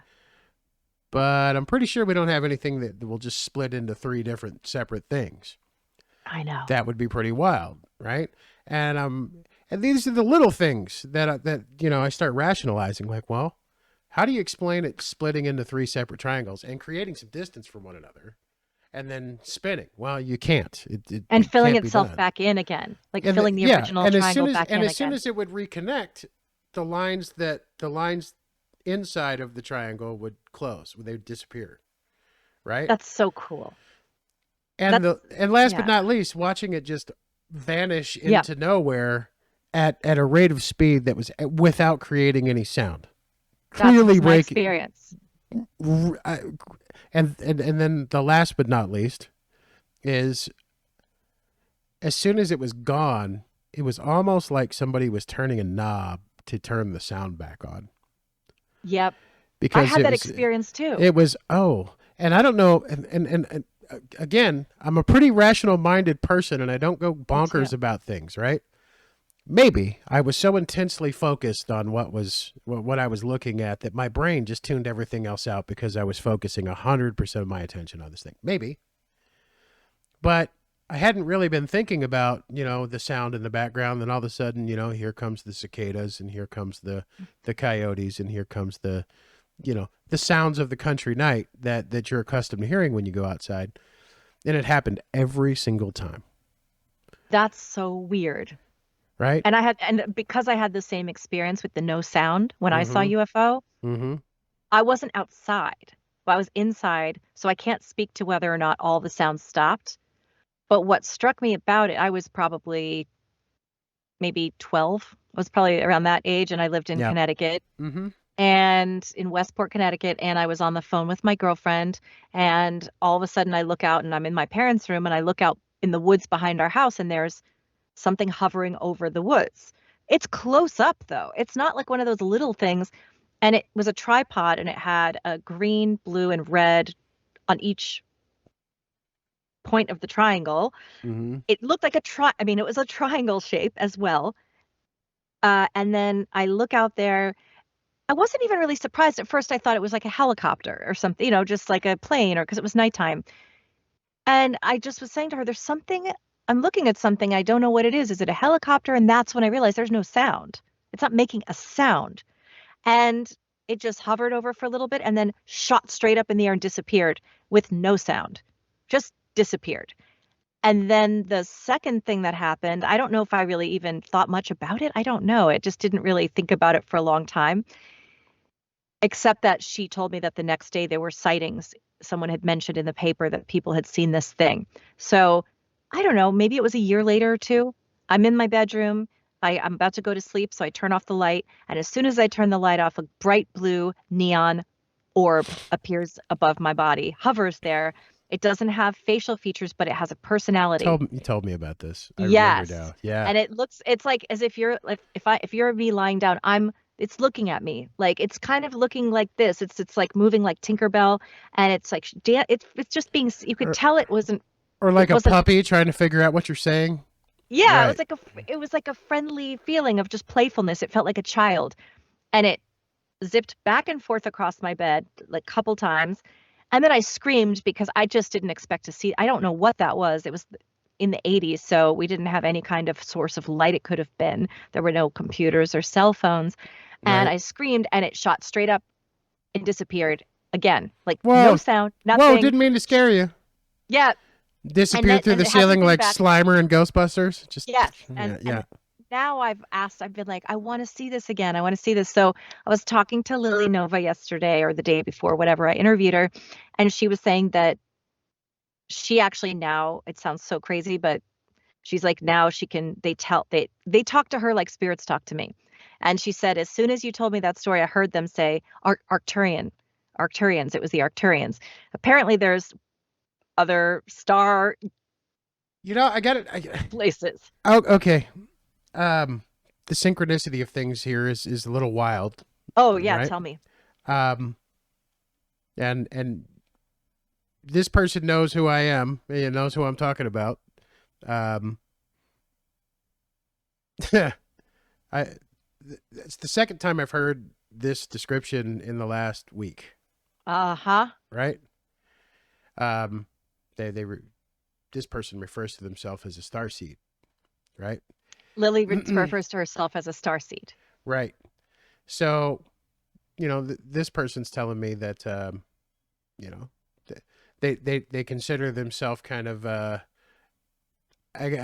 A: But I'm pretty sure we don't have anything that will just split into three different separate things.
B: I know.
A: That would be pretty wild, right? And these are the little things that you know, I start rationalizing. Like, well, how do you explain it splitting into three separate triangles and creating some distance from one another? and then spinning. Well, you can't.
B: And
A: It
B: filling
A: can't be
B: itself
A: done.
B: back in again, like
A: And
B: filling the
A: yeah,
B: original
A: and
B: triangle back in
A: as soon
B: again.
A: as it would reconnect, the lines inside of the triangle would close. They would disappear. Right.
B: That's so cool.
A: And
B: That's
A: last but
B: yeah.
A: not least, watching it just vanish
B: Yeah,
A: into nowhere at a rate of speed that was without creating any sound.
B: that
A: Clearly
B: was my
A: breaking.
B: experience.
A: And then the last but not least is as soon as it was gone, it was almost like somebody was turning a knob to turn the sound back on
B: Yep. I
A: because
B: had that experience too.
A: it was and I don't know and again, I'm a pretty rational minded person and I don't go
B: Me too.
A: bonkers about things, right? Maybe I was so intensely focused on what I was looking at that my brain just tuned everything else out because I was focusing 100% of my attention on this thing. Maybe, but I hadn't really been thinking about the sound in the background. Then all of a sudden, here comes the cicadas, and here comes the coyotes, and here comes the sounds of the country night that you're accustomed to hearing when you go outside. And it happened every single time,
B: That's so weird.
A: right?
B: And because I had the same experience with the no sound when I saw
A: Mm-hmm.
B: UFO,
A: Mm-hmm.
B: I wasn't outside. But I was inside, so I can't speak to whether or not all the sounds stopped. But what struck me about it, I was probably maybe 12. I was probably around that age, and I lived in
A: Yeah.
B: Connecticut
A: Mm-hmm.
B: and in Westport, Connecticut, and I was on the phone with my girlfriend, and all of a sudden I look out and I'm in my parents' room and I look out in the woods behind our house and there's something hovering over the woods. It's close up though. It's not like one of those little things. And it was a tripod and it had a green, blue, and red on each point of the triangle.
A: Mm-hmm.
B: It looked like I mean, it was a triangle shape as well. And then I look out there. I wasn't even really surprised. At first, I thought it was like a helicopter or something, just like a plane or because it was nighttime. And I just was saying to her, there's something, I'm looking at something. I don't know what it is. Is it a helicopter? And that's when I realized there's no sound. It's not making a sound. And it just hovered over for a little bit and then shot straight up in the air and disappeared with no sound, just disappeared. And then the second thing that happened, I don't know if I really even thought much about it. I don't know. It just didn't really think about it for a long time, except that she told me that the next day there were sightings. Someone had mentioned in the paper that people had seen this thing. So I don't know, maybe it was a year later or two. I'm in my bedroom. I'm about to go to sleep, so I turn off the light. And as soon as I turn the light off, a bright blue neon orb appears above my body, hovers there. It doesn't have facial features, but it has a personality.
A: You told me about this. I remember
B: Yes.
A: now. Yeah.
B: And it's like as if you're like if you're me lying down, it's looking at me. Like it's kind of looking like this. It's like moving like Tinkerbell and it's like it's just being you could
A: Or,
B: tell
A: or
B: it
A: like a
B: wasn't
A: puppy trying to figure out what you're saying.
B: yeah,
A: Right.
B: it was like a friendly feeling of just playfulness. It felt like a child and it zipped back and forth across my bed like a couple times. And then I screamed because I just didn't expect to see. I don't know what that was. It was in the 80s, so we didn't have any kind of source of light it could have been. There were no computers or cell phones. And
A: Right.
B: I screamed and it shot straight up and disappeared again. Like no
A: Whoa.
B: sound,
A: Whoa,
B: nothing.
A: didn't mean to scare you.
B: Yeah.
A: Disappeared through
B: And
A: the
B: it hasn't
A: ceiling
B: been
A: like
B: back.
A: Slimer and Ghostbusters. Just
B: Yes.
A: yeah,
B: And
A: yeah.
B: now I've been like, I want to see this again. I want to see this. So I was talking to Lily Nova yesterday or the day before, whatever. I interviewed her, and she was saying that she actually now, it sounds so crazy, but she's like now she can they talk to her like spirits talk to me. And she said, as soon as you told me that story, I heard them say Arcturians. It was the Arcturians. Apparently there's other star
A: I got it.
B: places.
A: Oh, okay. Um, the synchronicity of things here is a little wild,
B: Oh yeah,
A: right?
B: tell me.
A: Um, and this person knows who I am. He knows who I'm talking about. Um, I it's the second time I've heard this description in the last week,
B: Uh-huh.
A: right? Um, this person refers to themselves as a starseed, right?
B: Lily refers to herself as a starseed.
A: Right. So, this person's telling me that, you know, th- they consider themselves kind of I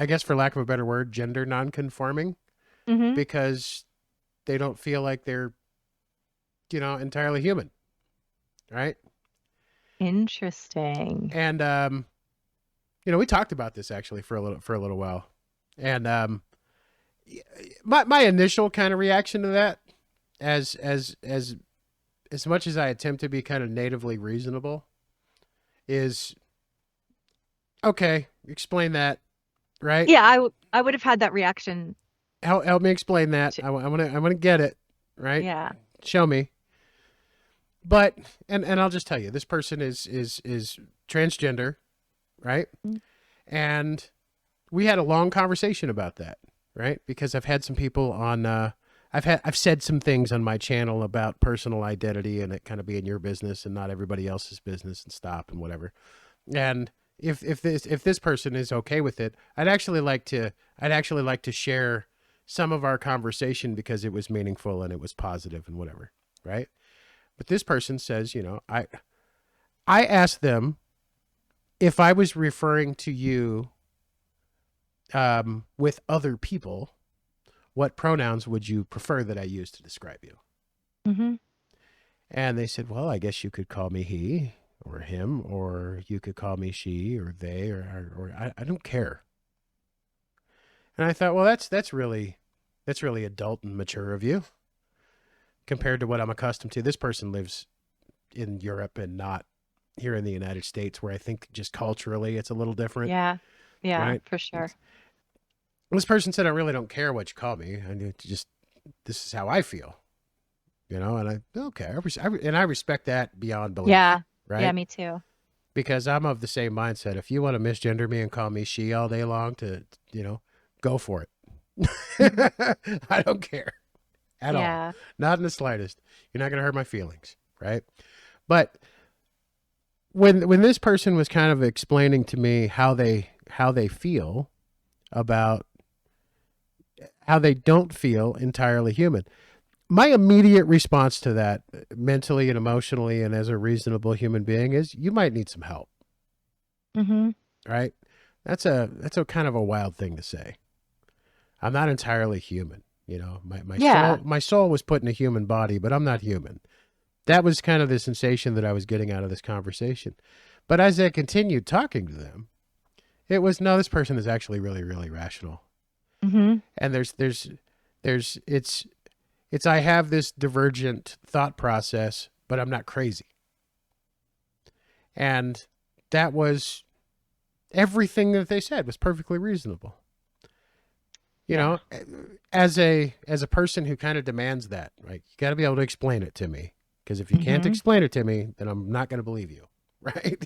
A: guess for lack of a better word, gender nonconforming
B: Mm-hmm.
A: because they don't feel like they're entirely human, right?
B: Interesting.
A: And we talked about this actually for a little while, and my initial kind of reaction to that, as much as I attempt to be kind of natively reasonable, is okay. Explain that, right?
B: Yeah, I would have had that reaction
A: Help me explain that.
B: too.
A: I want to get it, right?
B: Yeah.
A: Show me. But and I'll just tell you, this person is transgender, right?
B: Mm.
A: And we had a long conversation about that, right? Because I've had some people on I've said some things on my channel about personal identity and it kind of being your business and not everybody else's business and stop and whatever. And if this person is okay with it, I'd actually like to share some of our conversation because it was meaningful and it was positive and whatever, right? But this person says, I asked them if I was referring to you with other people, what pronouns would you prefer that I use to describe you?
B: Mm-hmm.
A: And they said, well, I guess you could call me he or him, or you could call me she or they, or I don't care. And I thought, well, that's really adult and mature of you compared to what I'm accustomed to. This person lives in Europe and not here in the United States, where I think just culturally it's a little different,
B: Yeah. Yeah,
A: right?
B: for sure.
A: This person said, I really don't care what you call me. This is how I feel, and I respect that beyond belief,
B: Yeah. Yeah,
A: right?
B: me too.
A: Because I'm of the same mindset. If you want to misgender me and call me she all day long go for
B: Mhm.
A: it. I don't care at all.
B: Yeah.
A: Not in the slightest. You're not going to hurt my feelings, right? But when this person was kind of explaining to me how they feel about how they don't feel entirely human, my immediate response to that, mentally and emotionally and as a reasonable human being, is you might need some help,
B: Mm-hmm.
A: right? That's a kind of a wild thing to say. I'm not entirely human.
B: Yeah.
A: My soul was put in a human body, but I'm not human. That was kind of the sensation that I was getting out of this conversation. But as I continued talking to them, it was, no, this person is actually really, really rational.
B: Mm-hmm.
A: And it's I have this divergent thought process, but I'm not crazy. And that was everything that they said was perfectly reasonable. You
B: Yeah.
A: know, as a person who kind of demands that, right? You got to be able to explain it to me, because if you can't
B: Mm-hmm.
A: explain it to me, then I'm not going to believe you, right?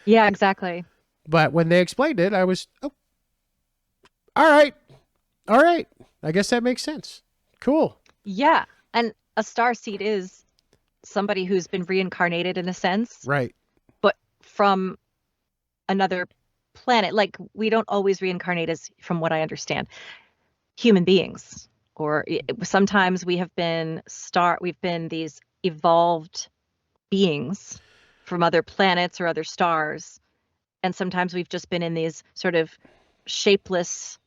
B: Yeah, exactly.
A: But when they explained it, I was, oh, all right, all right. I guess that makes sense. Cool.
B: Yeah. And a star seed is somebody who's been reincarnated in a sense,
A: Right.
B: but from another planet. Like we don't always reincarnate as, from what I understand, human beings. Or sometimes we've been these evolved beings from other planets or other stars. And sometimes we've just been in these sort of shapeless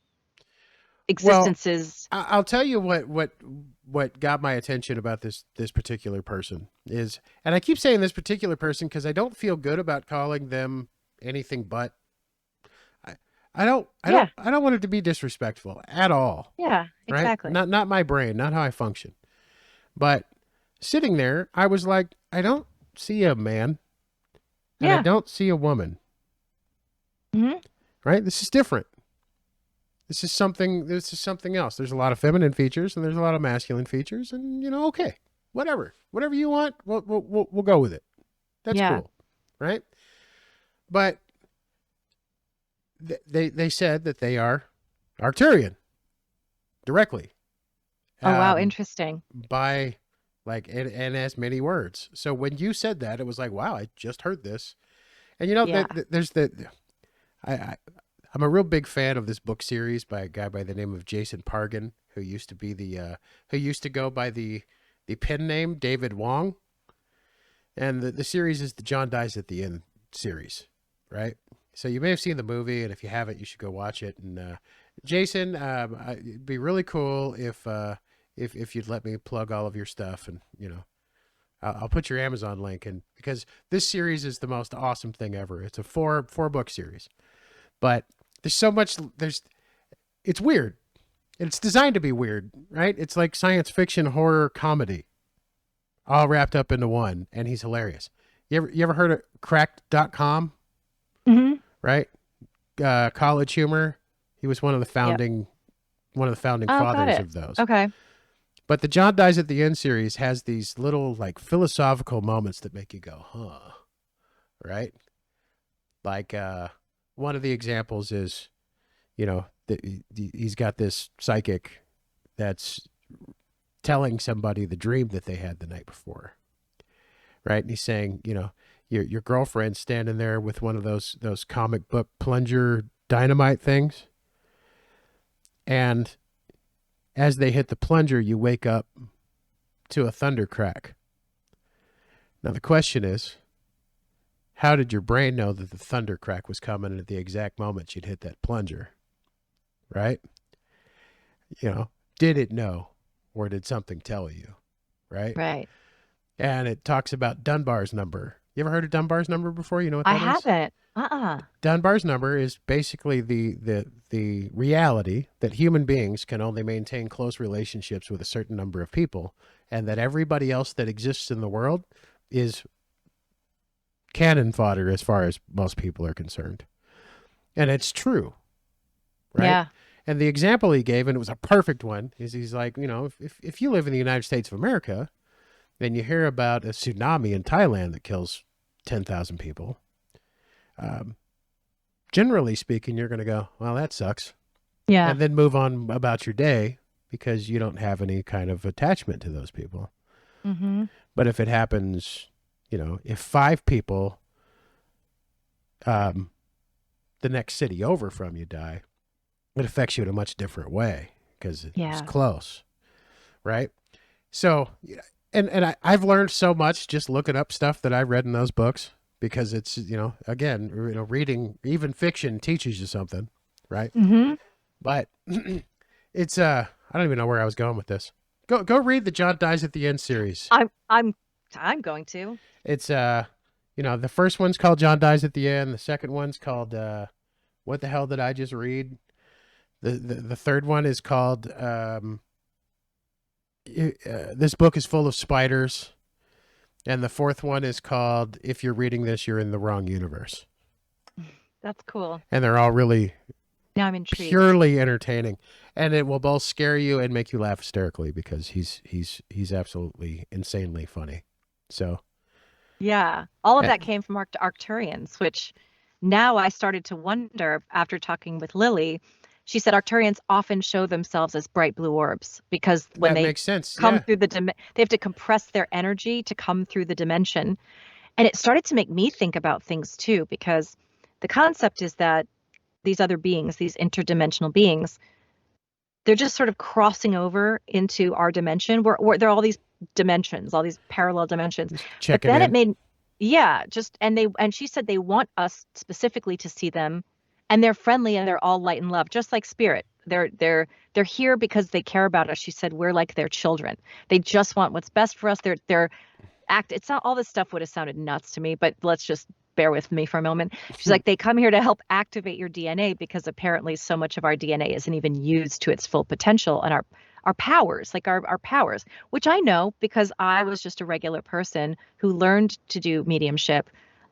A: Well,
B: existences.
A: I'll tell you what got my attention about this particular person is, and I keep saying this particular person because I don't feel good about calling them anything but. I,
B: Yeah.
A: I don't want it to be disrespectful at all,
B: Yeah,
A: right?
B: exactly.
A: Not my brain, not how I function. But sitting there, I was like, I don't see a man and I
B: Yeah.
A: don't see a woman,
B: Hmm.
A: right? This is different. This is something else. There's a lot of feminine features and there's a lot of masculine features, and okay, whatever you want, we'll go with it. That's
B: Yeah.
A: cool, right? But they said that they are Arcturian directly,
B: Oh, wow.
A: um,
B: Interesting.
A: by like and as many words. So when you said that, it was like, wow, I just heard this. And
B: Yeah.
A: there's I I'm a real big fan of this book series by a guy by the name of Jason Pargin, who used to be who used to go by the pen name David Wong. And the series is The John Dies at the End series, right? So you may have seen the movie, and if you haven't, you should go watch it. And Jason, it'd be really cool if you'd let me plug all of your stuff, and I'll put your Amazon link in, because this series is the most awesome thing ever. It's a four book series, but there's so much. It's weird. It's designed to be weird, right? It's like science fiction, horror, comedy, all wrapped up into one, and he's hilarious. You ever heard of cracked.com?
B: Mm-hmm.
A: Right? College Humor. He was
B: Yep.
A: one of the founding
B: Oh, got
A: fathers
B: it.
A: of those.
B: Okay.
A: But the John Dies at the End series has these little like philosophical moments that make you go, huh? Right? Like one of the examples is, he's got this psychic that's telling somebody the dream that they had the night before. Right? And he's saying, your girlfriend's standing there with one of those comic book plunger dynamite things. And as they hit the plunger, you wake up to a thunder crack. Now the question is, how did your brain know that the thunder crack was coming at the exact moment you'd hit that plunger? Right? Did it know, or did something tell you? Right?
B: Right.
A: And it talks about Dunbar's number. You ever heard of Dunbar's number before? You know what
B: I
A: that is?
B: haven't. Uh-uh.
A: Dunbar's number is basically the reality that human beings can only maintain close relationships with a certain number of people, and that everybody else that exists in the world is cannon fodder as far as most people are concerned. And it's true, right?
B: Yeah.
A: And the example he gave, and it was a perfect one, is he's like, if you live in the United States of America and you hear about a tsunami in Thailand that kills 10,000 people, generally speaking, you're going to go, well, that sucks.
B: Yeah.
A: And then move on about your day because you don't have any kind of attachment to those people.
B: Mm-hmm.
A: But if it happens, if 5 people, the next city over from you die, it affects you in a much different way because it's close, right? So, and I've learned so much just looking up stuff that I read in those books, because it's, again, reading even fiction teaches you something, right?
B: Mm-hmm.
A: But it's I don't even know where I was going with this. Go read the John Dies at the End series.
B: I'm going to.
A: It's the first one's called John Dies at the End. The second one's called What the Hell Did I Just Read? The third one is called This Book is Full of Spiders. And the fourth one is called If You're Reading This, You're in the Wrong Universe.
B: That's cool.
A: And they're all really
B: Now I'm intrigued.
A: purely entertaining, and it will both scare you and make you laugh hysterically, because he's absolutely insanely funny. So
B: Yeah. All of that came from Arcturians, which now I started to wonder after talking with Lily. She said Arcturians often show themselves as bright blue orbs because when
A: that
B: they
A: makes sense.
B: come
A: Yeah.
B: through they have to compress their energy to come through the dimension. And it started to make me think about things too, because the concept is that these other beings, these interdimensional beings, they're just sort of crossing over into our dimension. Where there are all these dimensions, all these parallel dimensions. But then it made, and she said they want us specifically to see them, and they're friendly and they're all light and love, just like spirit. They're here because they care about us. She said we're like their children. They just want what's best for us. It's not, all this stuff would have sounded nuts to me, but let's just bear with me for a moment. She's like, they come here to help activate your DNA because apparently so much of our DNA isn't even used to its full potential, and our powers, like our powers, which I know because I was just a regular person who learned to do mediumship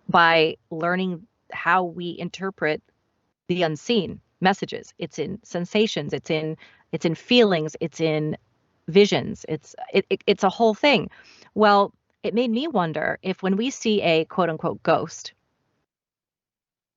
B: by learning how we interpret the unseen messages. It's in sensations, it's in feelings, it's in visions. It's a whole thing. Well, it made me wonder if when we see a quote unquote ghost,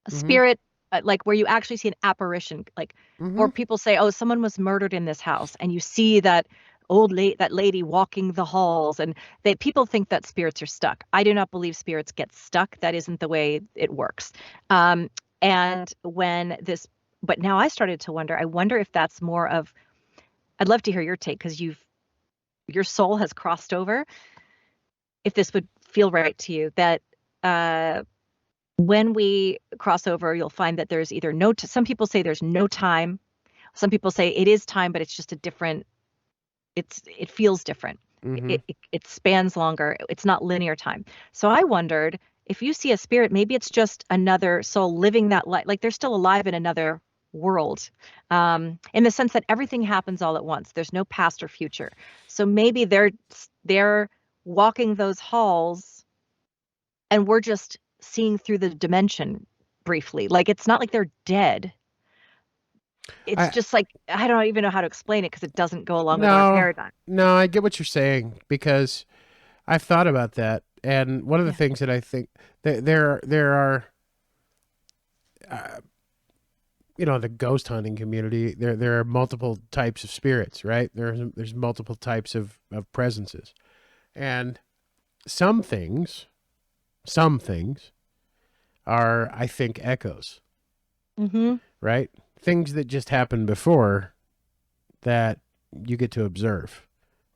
B: a spirit, like where you actually see an apparition, like, or people say, oh, someone was murdered in this house, and you see that that lady walking the halls, and people think that spirits are stuck. I do not believe spirits get stuck. That isn't the way it works. And but now I started to wonder, I wonder if that's more of, I'd love to hear your take, because your soul has crossed over. If this would feel right to you, that when we cross over, you'll find that there's either some people say there's no time. Some people say it is time, but it's just a different, it feels different.
A: Mm-hmm.
B: It spans longer. It's not linear time. So I wondered if you see a spirit, maybe it's just another soul living that life, like they're still alive in another world, in the sense that everything happens all at once. There's no past or future. So maybe they're walking those halls, and we're just seeing through the dimension briefly. Like it's not like they're dead. It's
A: I
B: just like I don't even know how to explain it because it doesn't go along with our
A: no,
B: paradigm.
A: no, I get what you're saying because I've thought about that, and one of the
B: Yeah.
A: things that I think that there are, uh, the ghost hunting community. There are multiple types of spirits, right? There's multiple types of presences, and some things, some things are, I think, echoes,
B: Mm-hmm.
A: right? Things that just happened before that you get to observe,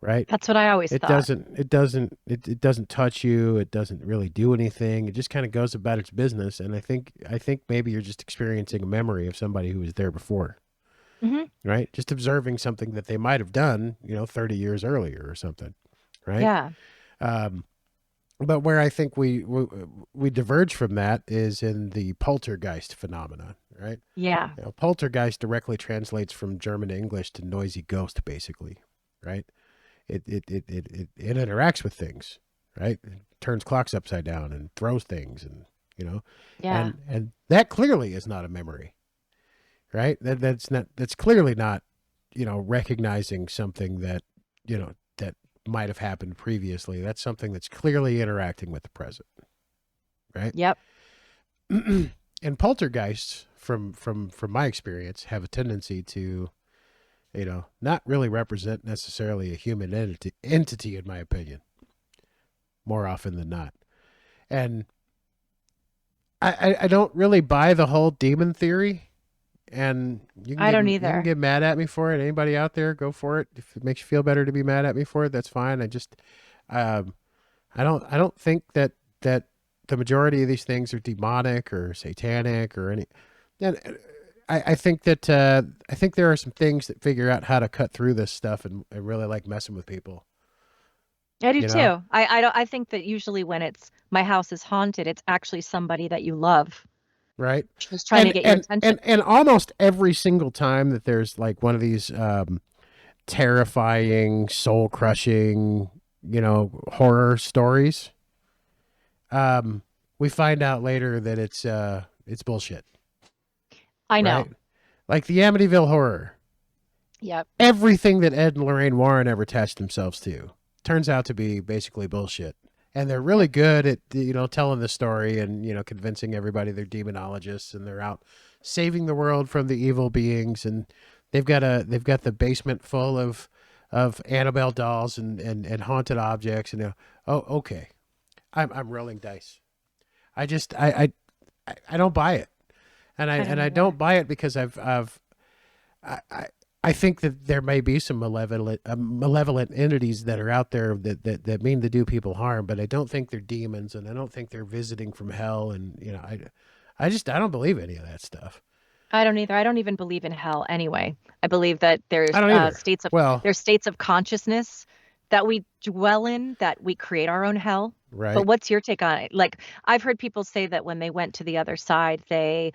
A: right?
B: That's what I always thought.
A: It doesn't touch you. It doesn't really do anything. It just kind of goes about its business. And I think maybe you're just experiencing a memory of somebody who was there before,
B: Hmm.
A: right? Just observing something that they might have done, 30 years earlier or something, right?
B: Yeah.
A: Um, but where I think we diverge from that is in the poltergeist phenomenon, right?
B: Yeah.
A: Poltergeist directly translates from German to English to noisy ghost, basically, right? It interacts with things, right? It turns clocks upside down and throws things, and you know,
B: Yeah.
A: and that clearly is not a memory, right? That's clearly not, recognizing something that might have happened previously. That's something that's clearly interacting with the present, right?
B: Yep.
A: And poltergeists, from my experience, have a tendency to, not really represent necessarily a human entity, in my opinion, more often than not. And I don't really buy the whole demon theory. And
B: I don't
A: you can
B: either.
A: get mad at me for it. Anybody out there, go for it. If it makes you feel better to be mad at me for it, that's fine. Um, I don't think that the majority of these things are demonic or satanic or any. And I think that I think there are some things that figure out how to cut through this stuff and really like messing with people.
B: I do
A: You know,
B: too. I don't. I think that usually when it's my house is haunted, it's actually somebody that you love
A: right?
B: just trying to get your attention.
A: And almost every single time that there's like one of these terrifying, soul crushing, horror stories, um, we find out later that it's bullshit,
B: I
A: right?
B: know.
A: Like the Amityville Horror.
B: Yep.
A: Everything that Ed and Lorraine Warren ever attached themselves to turns out to be basically bullshit. And they're really
B: Yep.
A: good at telling the story and convincing everybody they're demonologists and they're out saving the world from the evil beings, and they've got the basement full of Annabelle dolls and haunted objects, and oh, okay, I'm rolling dice. I just I don't buy it, and I
B: I don't
A: and I
B: either.
A: don't buy it because I, I I think that there may be some malevolent entities that are out there that mean to do people harm, but I don't think they're demons, and I don't think they're visiting from hell, and I don't believe any of that stuff.
B: I don't either. I don't even believe in hell anyway. I believe that
A: I don't either. Well,
B: there's states of consciousness that we dwell in, that we create our own hell. But
A: right,
B: what's your take on it? Like I've heard people say that when they went to the other side, they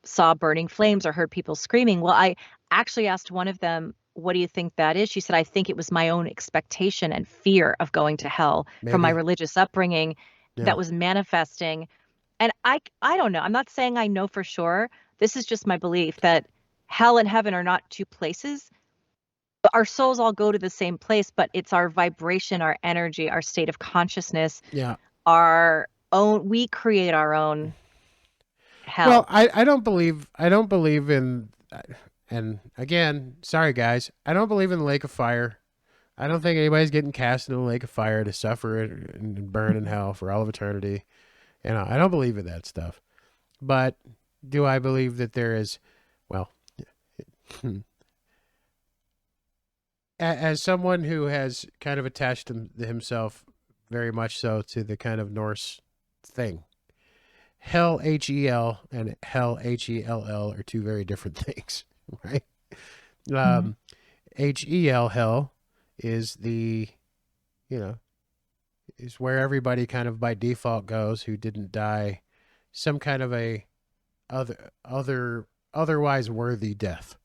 B: saw burning flames or heard people screaming. Well, I actually asked one of them, "What do you think that is?" She said, "I think it was my own expectation and fear of going to hell from my
A: maybe,
B: religious upbringing
A: yeah,
B: that was manifesting." And I don't know. I'm not saying I know for sure. This is just my belief that hell and heaven are not two places. But our souls all go to the same place, but it's our vibration, our energy, our state of consciousness,
A: yeah.
B: our own, we create our own
A: Well,
B: hell.
A: I don't believe in, and again, sorry guys, I don't believe in the lake of fire. I don't think anybody's getting cast into the lake of fire to suffer and burn in hell for all of eternity. I don't believe in that stuff. But do I believe that there is, well, as someone who has kind of attached himself very much so to the kind of Norse thing, hell Hel and hell Hell are two very different things, right?
B: Mhm.
A: Um, hell is the you know is where everybody kind of by default goes who didn't die some kind of a otherwise worthy death,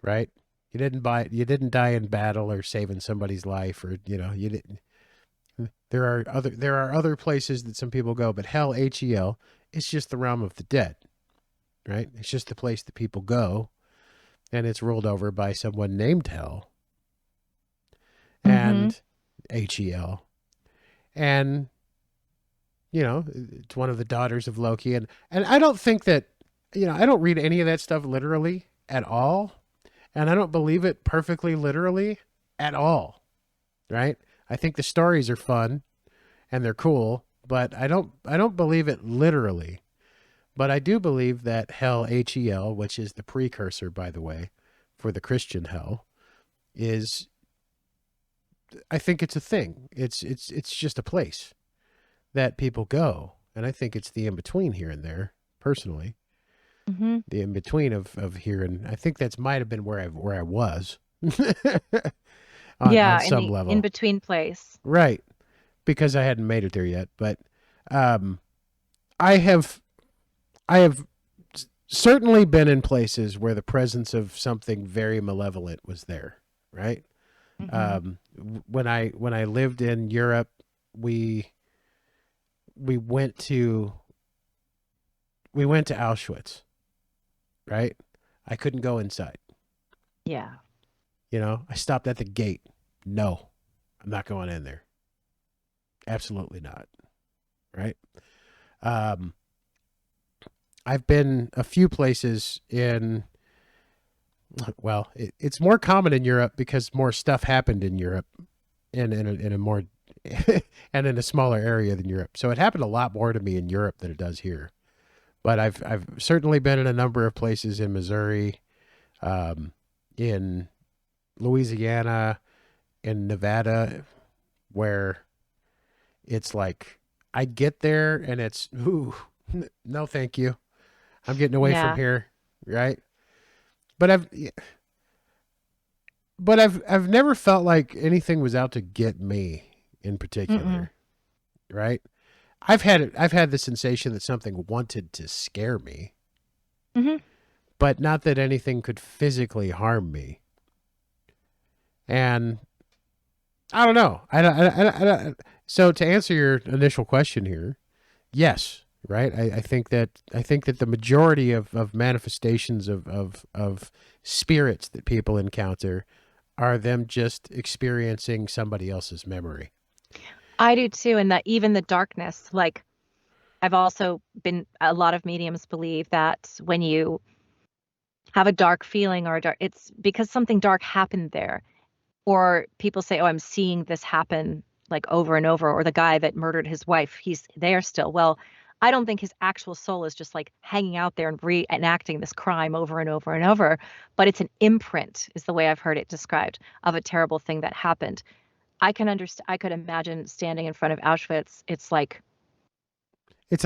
A: right? You didn't die in battle or saving somebody's life, or you didn't. There are other places that some people go, but hell is just the realm of the dead, right? It's just the place that people go, and it's ruled over by someone named Hell
B: Mhm.
A: and Hel, and it's one of the daughters of Loki, and I don't think that I don't read any of that stuff literally at all, and I don't believe it perfectly literally at all, right? I think the stories are fun and they're cool, but I don't believe it literally. But I do believe that hell, which is the precursor, by the way, for the Christian hell, is I think it's a thing. It's just a place that people go, and I think it's the in between here and there. Personally,
B: Mhm.
A: the in between of here and I think that's might have been where I was on
B: Yeah, in
A: some
B: the in
A: level,
B: between place.
A: right? Because I hadn't made it there yet, but um, I have I have certainly been in places where the presence of something very malevolent was there, right?
B: Mhm.
A: When I lived in Europe, we we went to we went to Auschwitz, right? I couldn't go inside.
B: Yeah.
A: I stopped at the gate. No, I'm not going in there. Absolutely not. Right. Um, I've been a few places in. Well, it's more common in Europe because more stuff happened in Europe, in a more and in a smaller area than Europe. So it happened a lot more to me in Europe than it does here. But I've certainly been in a number of places in Missouri, um, in Louisiana, in Nevada, where it's like I get there and it's ooh, no thank you. I'm getting away from
B: Yeah.
A: here, right? But I've never felt like anything was out to get me in
B: Mm-mm.
A: particular, right? I've had the sensation that something wanted to scare me,
B: Mhm.
A: but not that anything could physically harm me. And I don't know. So to answer your initial question here, yes, right. I think that the majority of manifestations of spirits that people encounter are them just experiencing somebody else's memory.
B: I do too, and that even the darkness, like I've also been a lot of mediums believe that when you have a dark feeling or a dark, it's because something dark happened there. Or people say, "Oh, I'm seeing this happen like over and over," or the guy that murdered his wife, he's there still. Well, I don't think his actual soul is just like hanging out there and reenacting this crime over and over and over, but it's an imprint, is the way I've heard it described, of a terrible thing that happened. I can understand. I could imagine standing in front of Auschwitz. It's like it's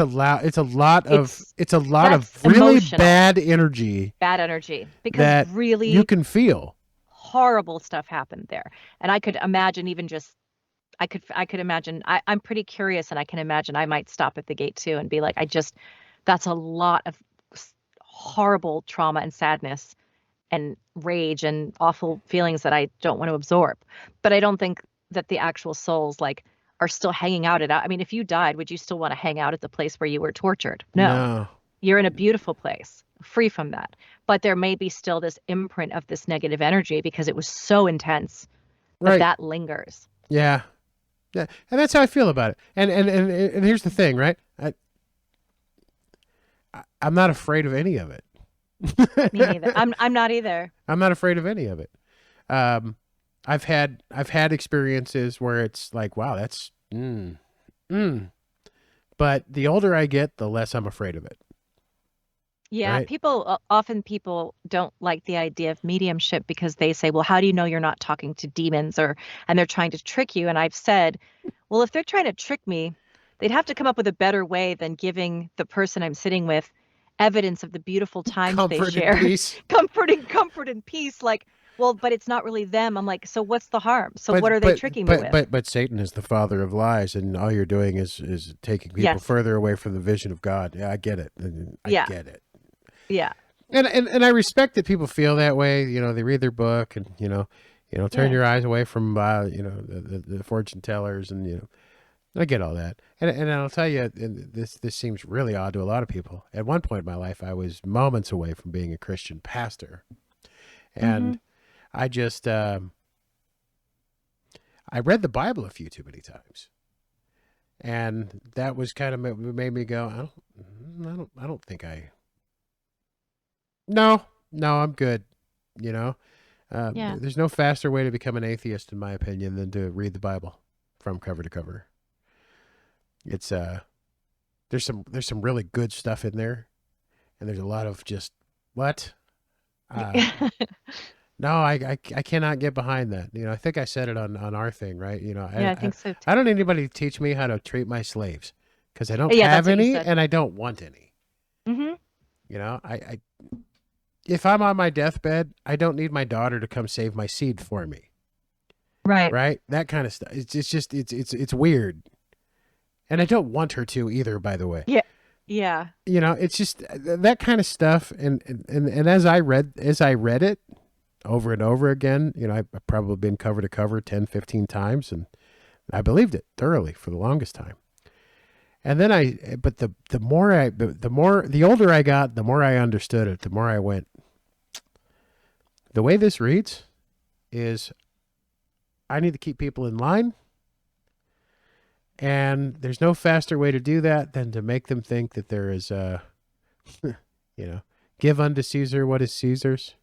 A: It's a lot of
B: that's
A: really
B: emotional,
A: bad energy
B: bad energy because
A: that you
B: really
A: can feel.
B: horrible stuff happened there. And I could imagine even just I could imagine I'm pretty curious and I can imagine I might stop at the gate too and be like, that's a lot of horrible trauma and sadness and rage and awful feelings that I don't want to absorb. But I don't think that the actual souls like are still hanging out I mean, if you died, would you still want to hang out at the place where you were tortured? No.
A: No,
B: You're in a beautiful place, free from that. But there may be still this imprint of this negative energy because it was so intense that
A: right?
B: that lingers.
A: Yeah, yeah, and that's how I feel about it. And here's the thing, right? I'm not afraid of any of it.
B: Me neither. I'm not either.
A: I'm not afraid of any of it. Um, I've had experiences where it's like, wow, that's mm. But the older I get, the less I'm afraid of it.
B: Yeah,
A: Right?
B: people often people don't like the idea of mediumship because they say, "Well, how do you know you're not talking to demons or and they're trying to trick you?" And I've said, "Well, if they're trying to trick me, they'd have to come up with a better way than giving the person I'm sitting with evidence of the beautiful times they
A: Comfort and
B: shared.
A: peace.
B: Comfort and peace. Like, well, but it's not really them. I'm like, so what's the harm? So what
A: But
B: are they
A: but
B: tricking me
A: but
B: with?
A: but Satan is the father of lies, and all you're doing is taking people
B: Yes.
A: further away from the vision of God. Yeah, I get it. I
B: Yeah.
A: get it.
B: Yeah.
A: And I respect that people feel that way. You know, they read their book, and turn
B: Yeah.
A: your eyes away from the fortune tellers, and I get all that. And I'll tell you, and this seems really odd to a lot of people. At one point in my life, I was moments away from being a Christian pastor,
B: Mm-hmm.
A: and I just I read the Bible a few too many times, and that was kind of made me go, I don't think I. No, no, I'm good. You know,
B: Yeah.
A: there's no faster way to become an atheist, in my opinion, than to read the Bible from cover to cover. It's there's some really good stuff in there, and there's a lot of just what. Uh, no, I cannot get behind that. I think I said it on our thing, right?
B: Yeah, I
A: I
B: think so
A: I
B: too.
A: don't need anybody to teach me how to treat my slaves because I don't
B: Yeah, that's
A: have
B: what you
A: any
B: said.
A: and I don't want any.
B: Mm-hmm.
A: I if I'm on my deathbed, I don't need my daughter to come save my seed for me,
B: Right.
A: right? That kind of stuff. It's just it's weird, and I don't want her to either. By the way,
B: Yeah. Yeah.
A: it's just that kind of stuff. And as I read it over and over again, I've probably been cover to cover 10, 15 times, and I believed it thoroughly for the longest time. And then but the more the older I got, the more I understood it. The more I went, the way this reads is I need to keep people in line, and there's no faster way to do that than to make them think that there is you know, give unto Caesar what is Caesar's,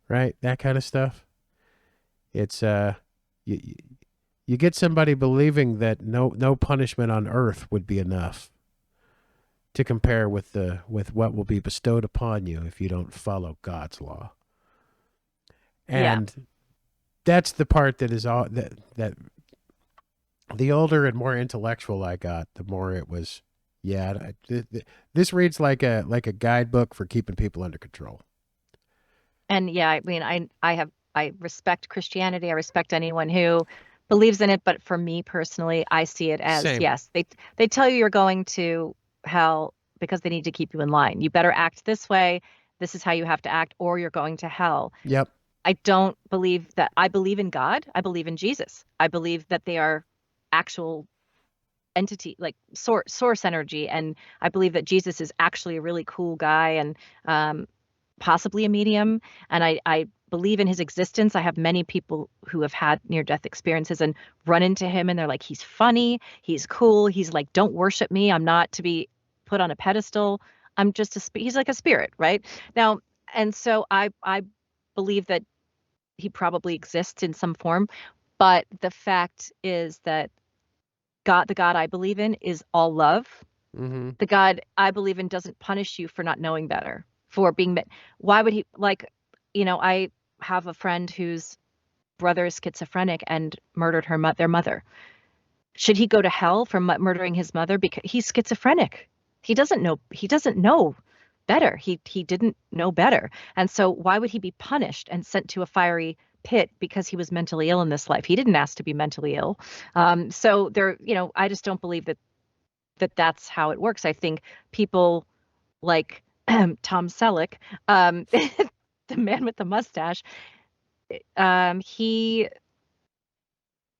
A: right? That kind of stuff. It's you, you get somebody believing that no punishment on earth would be enough to compare with what will be bestowed upon you if you don't follow God's law.
B: Yeah.
A: And that's the part that is all that the older and more intellectual I got, the more it was, yeah, this reads like a guidebook for keeping people under control.
B: And yeah, I mean, I respect Christianity. I respect anyone who believes in it, but for me personally, I see it as
A: Same.
B: yes, they tell you you're going to hell because they need to keep you in line. You better act this way. This is how you have to act, or you're going to hell.
A: Yep.
B: I don't believe that. I believe in God. I believe in Jesus. I believe that they are actual entity, like source energy, and I believe that Jesus is actually a really cool guy and possibly a medium. And I believe in his existence. I have many people who have had near death experiences and run into him, and they're like, he's funny, he's cool, he's like, don't worship me. I'm not to be put on a pedestal. I'm just he's like a spirit, right? Now, and so I believe that he probably exists in some form, but the fact is that God, the God I believe in, is all love.
A: Mm-hmm.
B: The God I believe in doesn't punish you for not knowing better, for being, why would he, like, I have a friend whose brother is schizophrenic and murdered their mother. Should he go to hell for murdering his mother because he's schizophrenic? He doesn't know better. He didn't know better. And so why would he be punished and sent to a fiery pit because he was mentally ill in this life? He didn't ask to be mentally ill. So there, I just don't believe that's how it works. I think people like Tom Selleck, the man with the mustache, he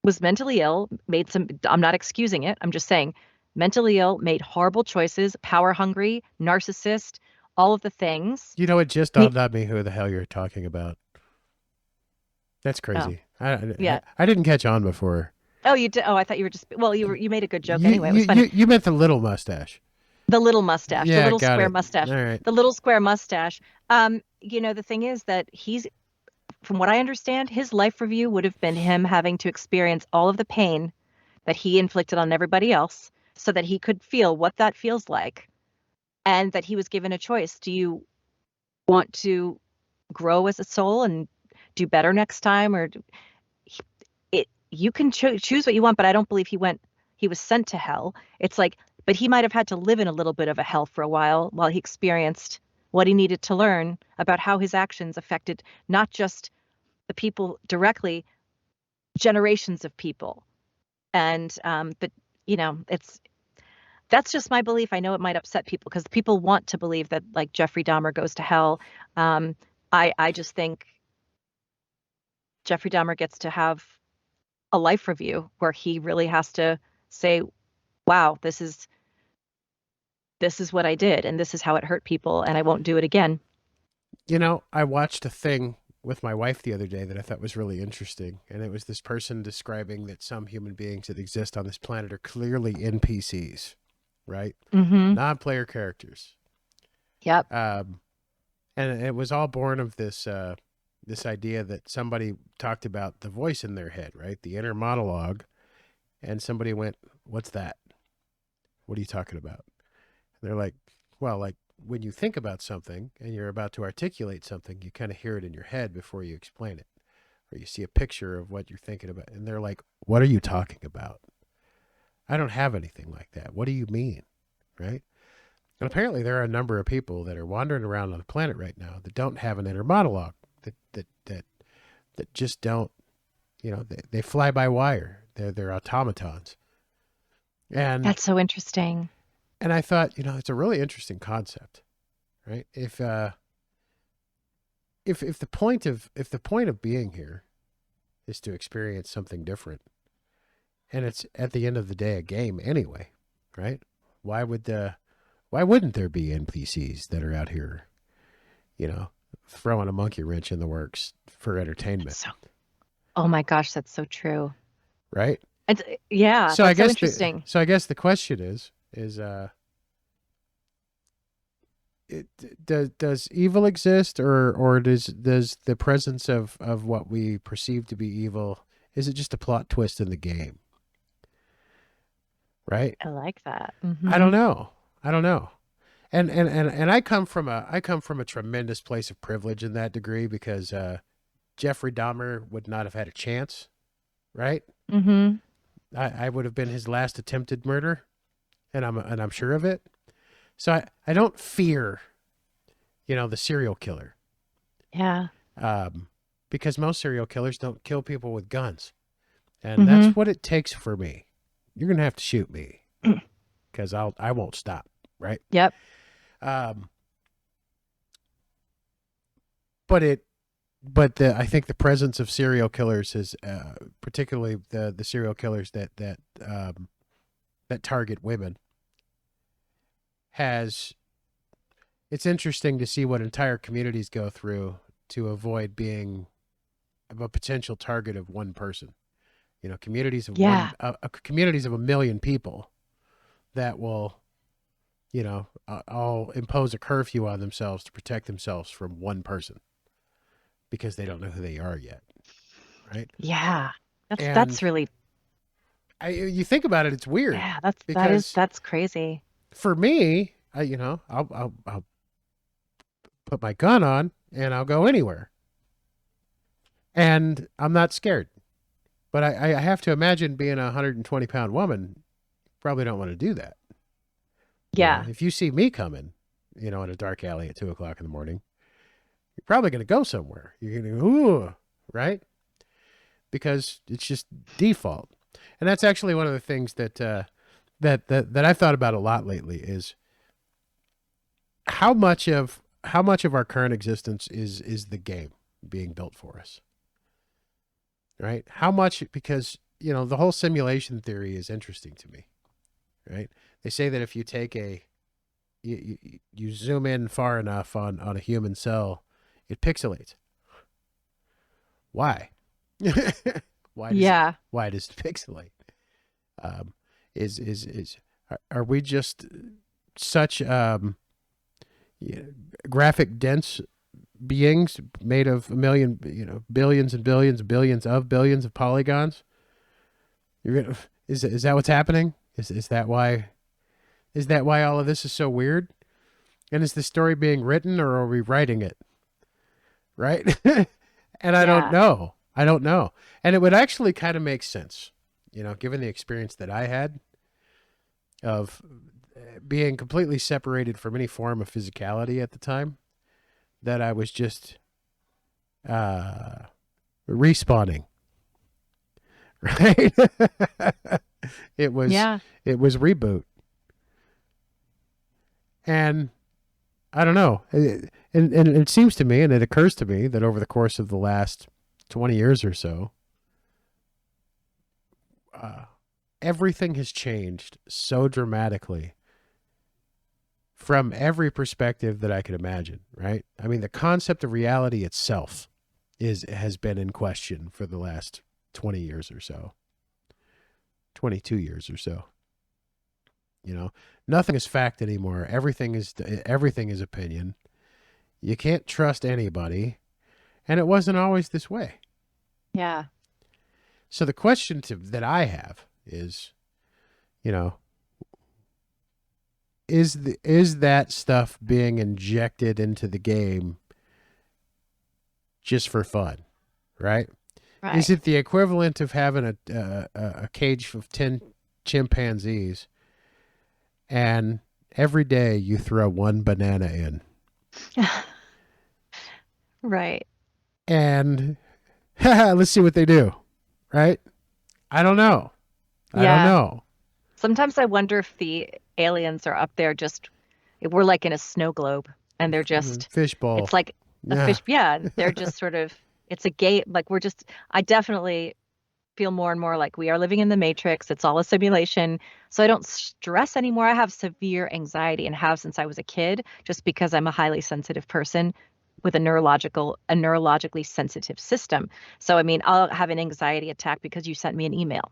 B: was mentally ill, made some, I'm not excusing it, I'm just saying, mentally ill, made horrible choices, power hungry, narcissist, all of the things.
A: It just
B: Me,
A: dawned on me who the hell you're talking about. That's
B: oh,
A: crazy. I,
B: yeah.
A: I didn't catch on before.
B: Oh, you did. Oh, I thought you were just, well, you made a good joke
A: You
B: anyway. It
A: you
B: was funny.
A: you, you meant the little mustache.
B: The little mustache, the
A: Yeah,
B: little
A: got
B: square
A: it. All
B: mustache,
A: right.
B: the little square mustache. The thing is that from what I understand, his life review would have been him having to experience all of the pain that he inflicted on everybody else so that he could feel what that feels like, and that he was given a choice. Do you want to grow as a soul and do better next time, or you can choose what you want, but I don't believe he went he was sent to hell. It's like, but he might have had to live in a little bit of a hell for a while he experienced what he needed to learn about how his actions affected not just the people directly, generations of people. And but that's just my belief. I know it might upset people because people want to believe that like Jeffrey Dahmer goes to hell. I just think Jeffrey Dahmer gets to have a life review where he really has to say, wow, this is what I did, and this is how it hurt people, and I won't do it again.
A: I watched a thing with my wife the other day that I thought was really interesting, and it was this person describing that some human beings that exist on this planet are clearly NPCs, right?
B: Mm-hmm.
A: Non-player characters.
B: Yep.
A: And it was all born of this this idea that somebody talked about the voice in their head, right? The inner monologue, and somebody went, "What's that? What are you talking about?" And they're like, "Well, like when you think about something and you're about to articulate something, you kind of hear it in your head before you explain it, or you see a picture of what you're thinking about." And they're like, "What are you talking about? I don't have anything like that. What do you mean?" Right? And apparently there are a number of people that are wandering around on the planet right now that don't have an inner monologue, that just don't, they fly by wire. They're automatons. And
B: That's so interesting.
A: and I thought, it's a really interesting concept, right? If the point of being here is to experience something different, and it's at the end of the day a game anyway, right? Why wouldn't there be NPCs that are out here, throwing a monkey wrench in the works for entertainment?
B: Oh my gosh, that's so true.
A: Right?
B: And yeah,
A: So
B: that's so interesting.
A: I guess the question is does evil exist, or does the presence of what we perceive to be evil, is it just a plot twist in the game? Right?
B: I like that.
A: I don't know. And I come from a tremendous place of privilege in that degree, because Jeffrey Dahmer would not have had a chance, right?
B: Mm-hmm.
A: I would have been his last attempted murder, and I'm sure of it. So I don't fear, the serial killer.
B: Yeah.
A: Because most serial killers don't kill people with guns, and that's what it takes for me. You're gonna have to shoot me, because I won't stop, right?
B: Yep.
A: But I think the presence of serial killers is, particularly the serial killers that target women, it's interesting to see what entire communities go through to avoid being a potential target of one person. Communities of communities of 1 million people that will, all impose a curfew on themselves to protect themselves from one person, because they don't know who they are yet, right?
B: Yeah. That's really.
A: You think about it, it's weird.
B: Yeah, that's crazy.
A: For me, I'll put my gun on and I'll go anywhere, and I'm not scared. But I have to imagine, being a 120-pound woman, probably don't want to do that.
B: Yeah.
A: If you see me coming, in a dark alley at 2:00 in the morning, you're probably going to go somewhere. You're going to go, ooh, right? Because it's just default. And that's actually one of the things that I've thought about a lot lately, is how much of our current existence is the game being built for us, right? How much, because the whole simulation theory is interesting to me, right? They say that if you take you zoom in far enough on a human cell, it pixelates. Why? Why does it pixelate? Are we just such graphic dense beings made of a million, billions and billions of billions of polygons? Is that what's happening? Is that why all of this is so weird? And is the story being written, or are we writing it? Right? And I don't know. And it would actually kind of make sense, given the experience that I had. of being completely separated from any form of physicality at the time, that I was just uh, respawning. Right? it was
B: Yeah.
A: it was reboot, and I don't know. And it seems to me, and it occurs to me, that over the course of the last 20 years or so, uh, everything has changed so dramatically from every perspective that I could imagine, right? I mean, the concept of reality itself has been in question for the last 20 years or so, 22 years or so. You know, nothing is fact anymore. Everything is opinion. You can't trust anybody, and it wasn't always this way.
B: Yeah.
A: So the question that I have is, you know, is that stuff being injected into the game just for fun, right? Is
B: Right.
A: it the equivalent of having a cage of 10 chimpanzees, and every day you throw one banana in,
B: Right.
A: and let's see what they do, right? I don't know. I don't
B: Yeah.
A: know.
B: Sometimes I wonder if the aliens are up there just, we're like in a snow globe and they're just,
A: Fishbowl.
B: it's like a
A: Yeah.
B: fish. Yeah. And they're just sort of, it's a gate. Like we're just, I definitely feel more and more like we are living in the matrix. It's all a simulation. So I don't stress anymore. I have severe anxiety and have since I was a kid, just because I'm a highly sensitive person with a neurologically sensitive system. So I mean, I'll have an anxiety attack because you sent me an email,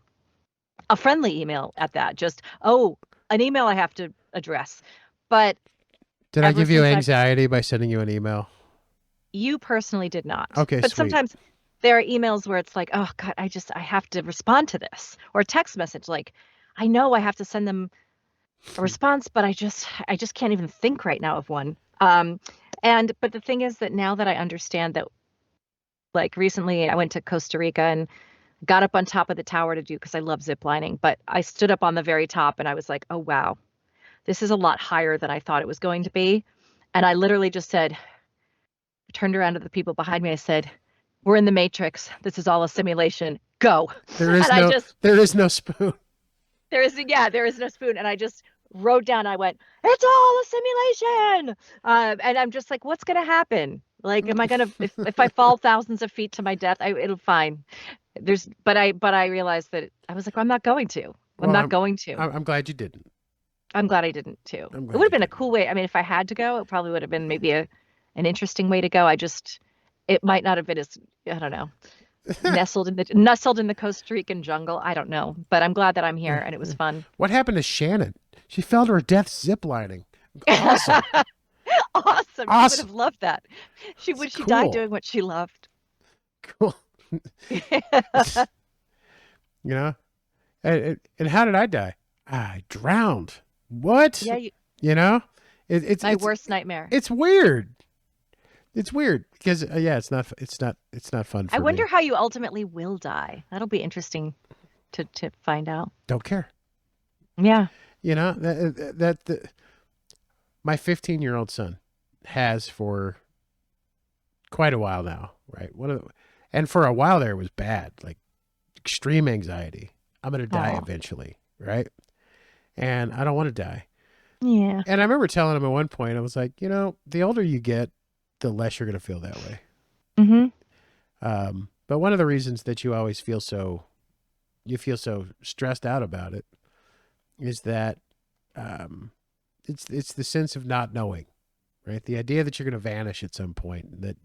B: a friendly email at that. Just, oh, an email I have to address. But
A: Did I
B: ever
A: give you
B: since I've
A: anxiety by sending you an email?
B: you personally did not.
A: Okay,
B: But
A: sweet.
B: sometimes there are emails where it's like, oh God, I have to respond to this. Or a text message like, I know I have to send them a response, but I just can't even think right now of one. And but the thing is that now that I understand that, like recently I went to Costa Rica and got up on top of the tower to do because I love zip lining, but I stood up on the very top and I was like, oh wow, this is a lot higher than I thought it was going to be. And I literally just said, turned around to the people behind me. I said, we're in the matrix. This is all a simulation. Go.
A: There
B: And
A: is
B: I
A: no
B: just,
A: there is no spoon.
B: there is no spoon. And I just wrote down, I went, it's all a simulation. And I'm just like, what's going to happen? Like, am I going to, if I fall thousands of feet to my death, it'll fine. But I realized that I was like, well, I'm not going to. I'm
A: Well,
B: not going to.
A: I'm glad you didn't.
B: I'm glad I didn't too.
A: I'm
B: It would
A: glad
B: have
A: you
B: been a
A: didn't.
B: cool way. I mean, if I had to go, it probably would have been maybe an interesting way to go. It might not have been as, I don't know, nestled in the Costa Rican jungle. I don't know, but I'm glad that I'm here and it was fun.
A: What happened to Shannon? She fell to her death ziplining. Awesome.
B: Awesome. She would
A: Awesome.
B: have loved that.
A: It's
B: She died
A: cool.
B: doing what she loved.
A: Cool. You know? And how did I die? I drowned. What?
B: Yeah,
A: You know? It, it's
B: my
A: it's
B: worst nightmare.
A: it's weird. It's weird because yeah, it's not fun
B: I
A: for
B: wonder
A: me.
B: how you ultimately will die. That'll be interesting to find out.
A: Don't care.
B: Yeah.
A: You know my 15-year-old son has for quite a while now, right? And for a while there it was bad, like extreme anxiety. I'm gonna die
B: Oh.
A: eventually, right? And I don't want to die.
B: Yeah.
A: And I remember telling him at one point, I was like, you know, the older you get, the less you're gonna feel that way.
B: Mm-hmm.
A: But one of the reasons that you feel so stressed out about it is that um, it's the sense of not knowing, right? The idea that you're going to vanish at some point, that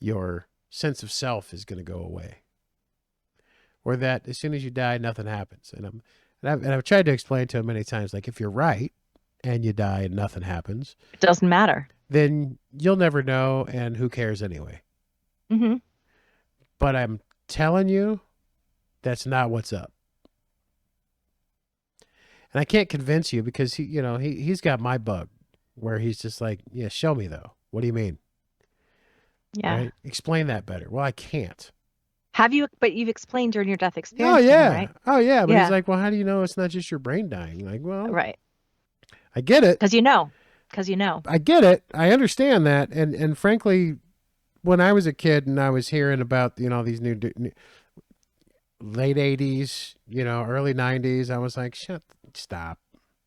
A: your sense of self is going to go away, or that as soon as you die, nothing happens. And I've tried to explain to him many times, like if you're right and you die and nothing happens,
B: It doesn't matter.
A: then you'll never know, and who cares anyway?
B: Mm-hmm.
A: But I'm telling you, that's not what's up. And I can't convince you because he's got my bug where he's just like, yeah, show me though. What do you mean?
B: Yeah.
A: Right? Explain that better. Well, I can't.
B: Have you? But you've explained during your death
A: Oh
B: experience to him,
A: yeah,
B: right?
A: oh yeah. But he's
B: Yeah.
A: like, well, how do you know it's not just your brain dying? Like, well,
B: Right.
A: I get it.
B: Because you know. Because you know.
A: I get it. I understand that. And frankly, when I was a kid and I was hearing about these new late '80s, early '90s, I was like, stop,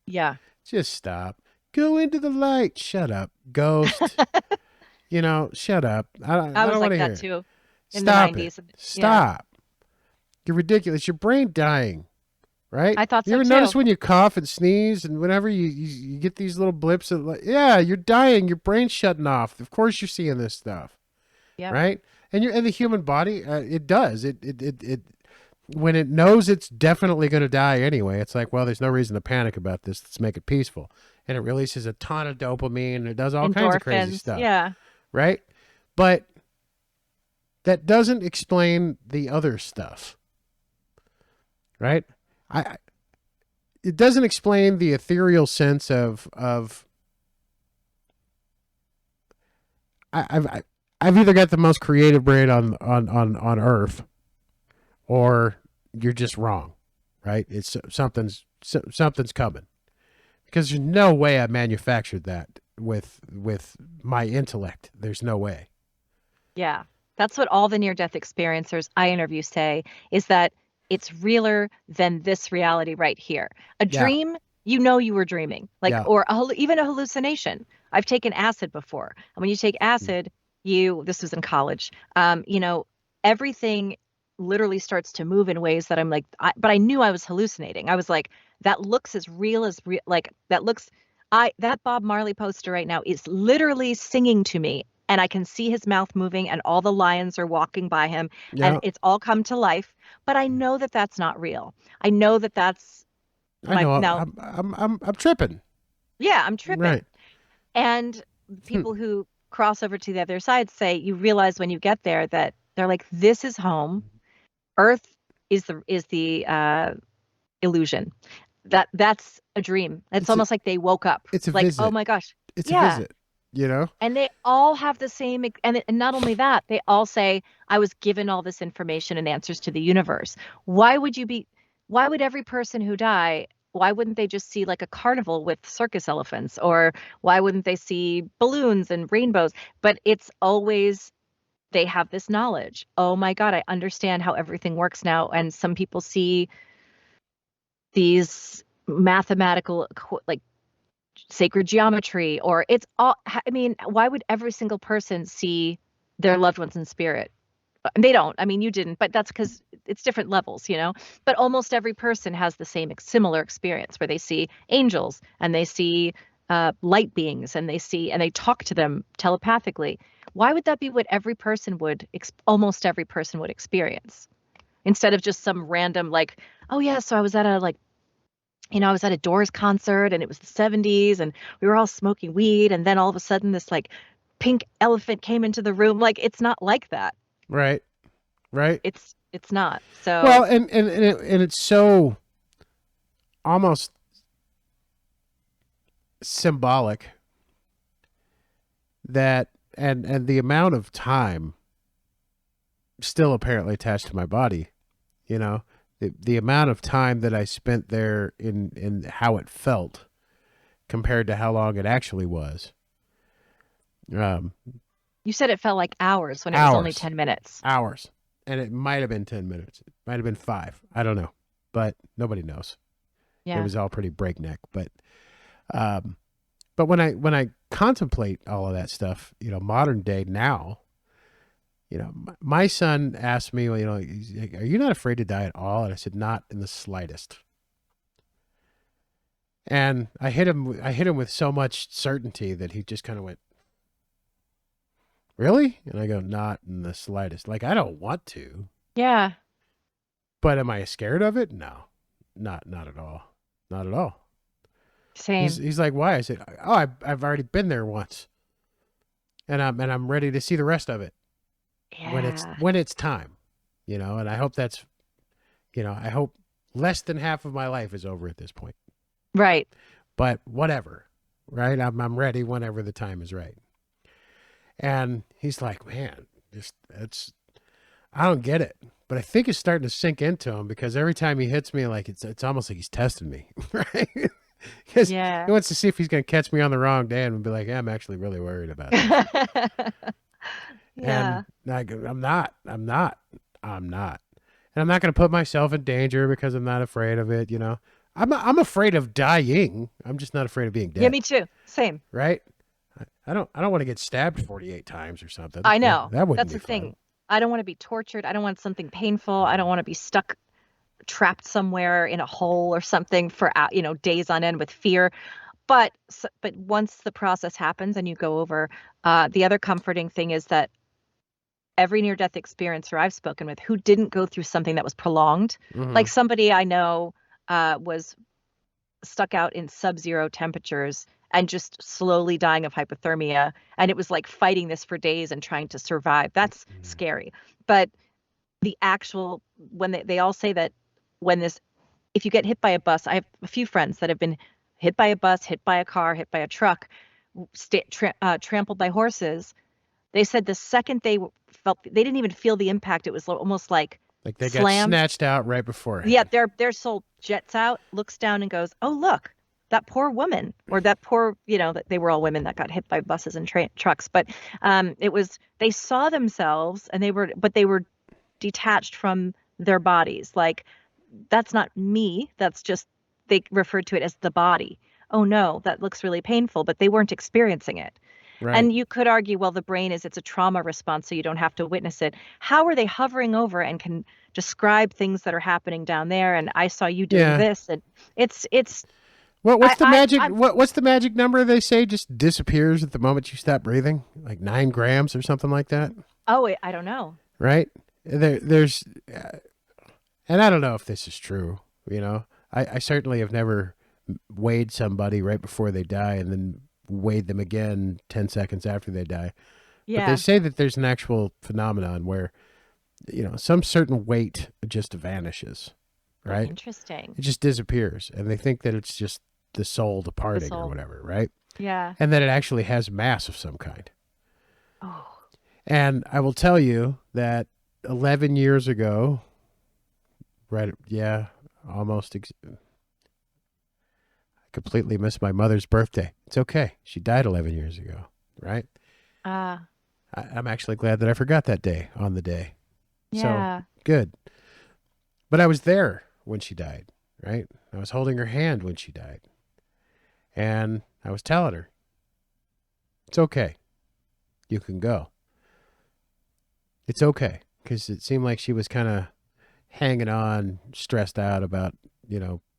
B: Yeah.
A: just stop. Go into the light. Shut up, ghost. Shut up.
B: I
A: I
B: was
A: don't want
B: like
A: to
B: that
A: hear it.
B: too in the
A: Stop it.
B: 90s. Yeah.
A: Stop. You're ridiculous. Your brain dying, right?
B: I thought
A: You
B: so
A: ever notice
B: too.
A: when you cough and sneeze and whenever you get these little blips of like, yeah, you're dying. Your brain's shutting off. Of course you're seeing this stuff,
B: Yep.
A: right? And the human body, it does. It when it knows it's definitely going to die anyway, it's like, well, there's no reason to panic about this. Let's make it peaceful. And it releases a ton of dopamine and it does all kinds of crazy
B: Endorphins.
A: stuff,
B: Yeah.
A: right? But that doesn't explain the other stuff, right? I It doesn't explain the ethereal sense of I've either got the most creative brain on earth, or you're just wrong, right? It's something's coming, because there's no way I manufactured that with my intellect. There's no way.
B: Yeah. That's what all the near-death experiencers I interview say, is that it's realer than this reality right here. A
A: Yeah,
B: dream, you know you were dreaming, like,
A: yeah,
B: or even a hallucination. I've taken acid before. And when you take acid, this was in college, everything literally starts to move in ways that I'm like, but I knew I was hallucinating. I was like, that looks as real as real, like that looks, that Bob Marley poster right now is literally singing to me, and I can see his mouth moving and all the lions are walking by him, and
A: yeah.
B: it's all come to life. But I know that that's not real. I know that that's
A: I
B: my
A: know.
B: now.
A: I'm tripping.
B: Yeah, I'm tripping.
A: Right.
B: And
A: Hmm.
B: people who cross over to the other side say you realize when you get there that they're like, this is home. Earth is the illusion. That's a dream. It's
A: It's a
B: almost like they woke up.
A: it's a
B: Like, oh
A: visit.
B: my gosh.
A: It's a
B: Yeah.
A: visit. You know.
B: And they all have the same, and not only that, they all say, I was given all this information and answers to the universe. Why would you be, why would every person who die, why wouldn't they just see like a carnival with circus elephants? Or why wouldn't they see balloons and rainbows? But it's always, they have this knowledge. Oh my God, I understand how everything works now. And some people see these mathematical, like sacred geometry, or it's all, I mean, why would every single person see their loved ones in spirit? They don't. I mean, you didn't, but that's because it's different levels. But almost every person has the same similar experience where they see angels and they see light beings, and they talk to them telepathically. Why would that be what every person would almost every person would experience, instead of just some random, like, oh yeah, so I was at a, like, I was at a Doors concert and it was the 70s and we were all smoking weed, and then all of a sudden this like pink elephant came into the room. Like, it's not like that.
A: Right. Right.
B: It's not.
A: Well,
B: So
A: and it's so almost symbolic that and the amount of time still apparently attached to my body, the amount of time that I spent there in how it felt compared to how long it actually was. Um,
B: you said it felt like hours when it was only
A: Hours,
B: 10 minutes.
A: hours, and it might have been 10 minutes. It might have been 5. I don't know, but nobody knows. It
B: Yeah.
A: was all pretty breakneck, um, but when I contemplate all of that stuff, modern day now, my son asked me, he's like, "Are you not afraid to die at all?" And I said, "Not in the slightest." And I hit him with so much certainty that he just kind of went, "Really?" And I go, "Not in the slightest. Like, I don't want to,
B: Yeah.
A: but am I scared of it? No, not at all, not at all."
B: Same.
A: He's like, "Why?" I said, "Oh, I've already been there once, and I'm ready to see the rest of it
B: Yeah.
A: when it's time, And I hope I hope less than half of my life is over at this point,
B: Right.
A: but whatever, right? I'm ready whenever the time is right." And he's like, "Man, just that's I don't get it." but I think it's starting to sink into him because every time he hits me, like it's almost like he's testing me, right? Because he
B: Yeah.
A: wants to see if he's going to catch me on the wrong day and be like, yeah, I'm actually really worried about this. And
B: Yeah.
A: I'm not. And I'm not going to put myself in danger because I'm not afraid of it. I'm afraid of dying. I'm just not afraid of being
B: Yeah,
A: dead.
B: me too. Same.
A: Right? I don't want to get stabbed 48 times or something.
B: I know.
A: That wouldn't
B: That's
A: be
B: the
A: fun.
B: thing. I don't want to be tortured. I don't want something painful. I don't want to be stuck trapped somewhere in a hole or something for days on end with fear. But once the process happens and you go over, the other comforting thing is that every near-death experiencer I've spoken with who didn't go through something that was prolonged,
A: Hmm.
B: like somebody I know was stuck out in sub-zero temperatures and just slowly dying of hypothermia, and it was like fighting this for days and trying to survive. That's scary. But the actual when they all say that when this if you get hit by a bus, I have a few friends that have been hit by a bus, hit by a car, hit by a truck, trampled by horses. They said the second they didn't even feel the impact. It was almost like
A: Like they got
B: slam.
A: snatched out right
B: Yeah,
A: beforehand.
B: their soul jets out, looks down and goes, "Oh, look, that poor woman," or that poor, that they were all women that got hit by buses and trucks. But it was they saw themselves and they were detached from their bodies. Like, that's not me. That's just they referred to it as the body. Oh no, that looks really painful, but they weren't experiencing it.
A: Right.
B: And you could argue, well, the brain it's a trauma response, so you don't have to witness it. How are they hovering over and can describe things that are happening down there? And I saw you doing
A: Yeah.
B: this, and it's
A: What's the magic?
B: I'm
A: What's the magic number they say just disappears at the moment you stop breathing? Like 9 grams or something like that,
B: oh I don't know.
A: right? There's, and I don't know if this is true. I certainly have never weighed somebody right before they die and then weighed them again 10 seconds after they die. But they
B: Yeah,
A: say that there's an actual phenomenon where some certain weight just vanishes, right?
B: interesting.
A: It just disappears, and they think that it's just the soul
B: The
A: departing or
B: soul.
A: whatever, right?
B: Yeah.
A: And that it actually has mass of some kind.
B: Oh,
A: And I will tell you that 11 years ago, right? Yeah, almost. I completely missed my mother's birthday. It's okay. She died 11 years ago, right?
B: uh,
A: I'm actually glad that I forgot that day on the day. So
B: yeah.
A: good. But I was there when she died, right? I was holding her hand when she died. And I was telling her, it's okay. You can go. It's okay. Because it seemed like she was kind of hanging on, stressed out about,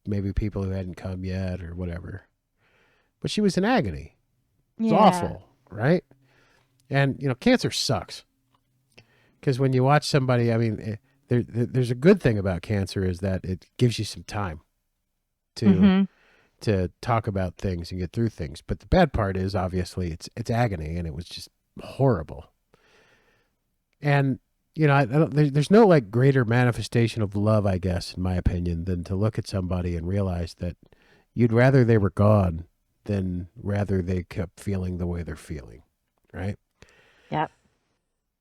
A: maybe people who hadn't come yet or whatever. But she was in agony. It's
B: Yeah.
A: awful, right? And, cancer sucks. Because when you watch somebody, I mean, there's a good thing about cancer is that it gives you some time to
B: Mm-hmm.
A: to talk about things and get through things. But the bad part is obviously it's agony, and it was just horrible. And I don't, there's no like greater manifestation of love, I guess, in my opinion, than to look at somebody and realize that you'd rather they were gone than rather they kept feeling the way they're feeling, right?
B: Yep.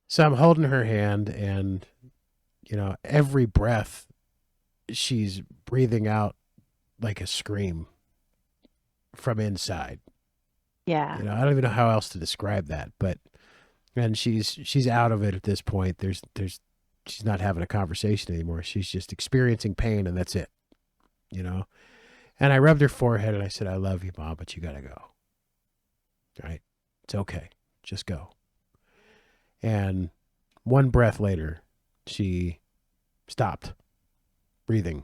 A: So I'm holding her hand, and every breath she's breathing out like a scream from inside.
B: Yeah.
A: I don't even know how else to describe that, but and she's out of it at this point. There's she's not having a conversation anymore. She's just experiencing pain, and that's it. You know. And I rubbed her forehead and I said, "I love you, Mom, but you gotta go. Right? It's okay. Just go." And one breath later, she stopped breathing,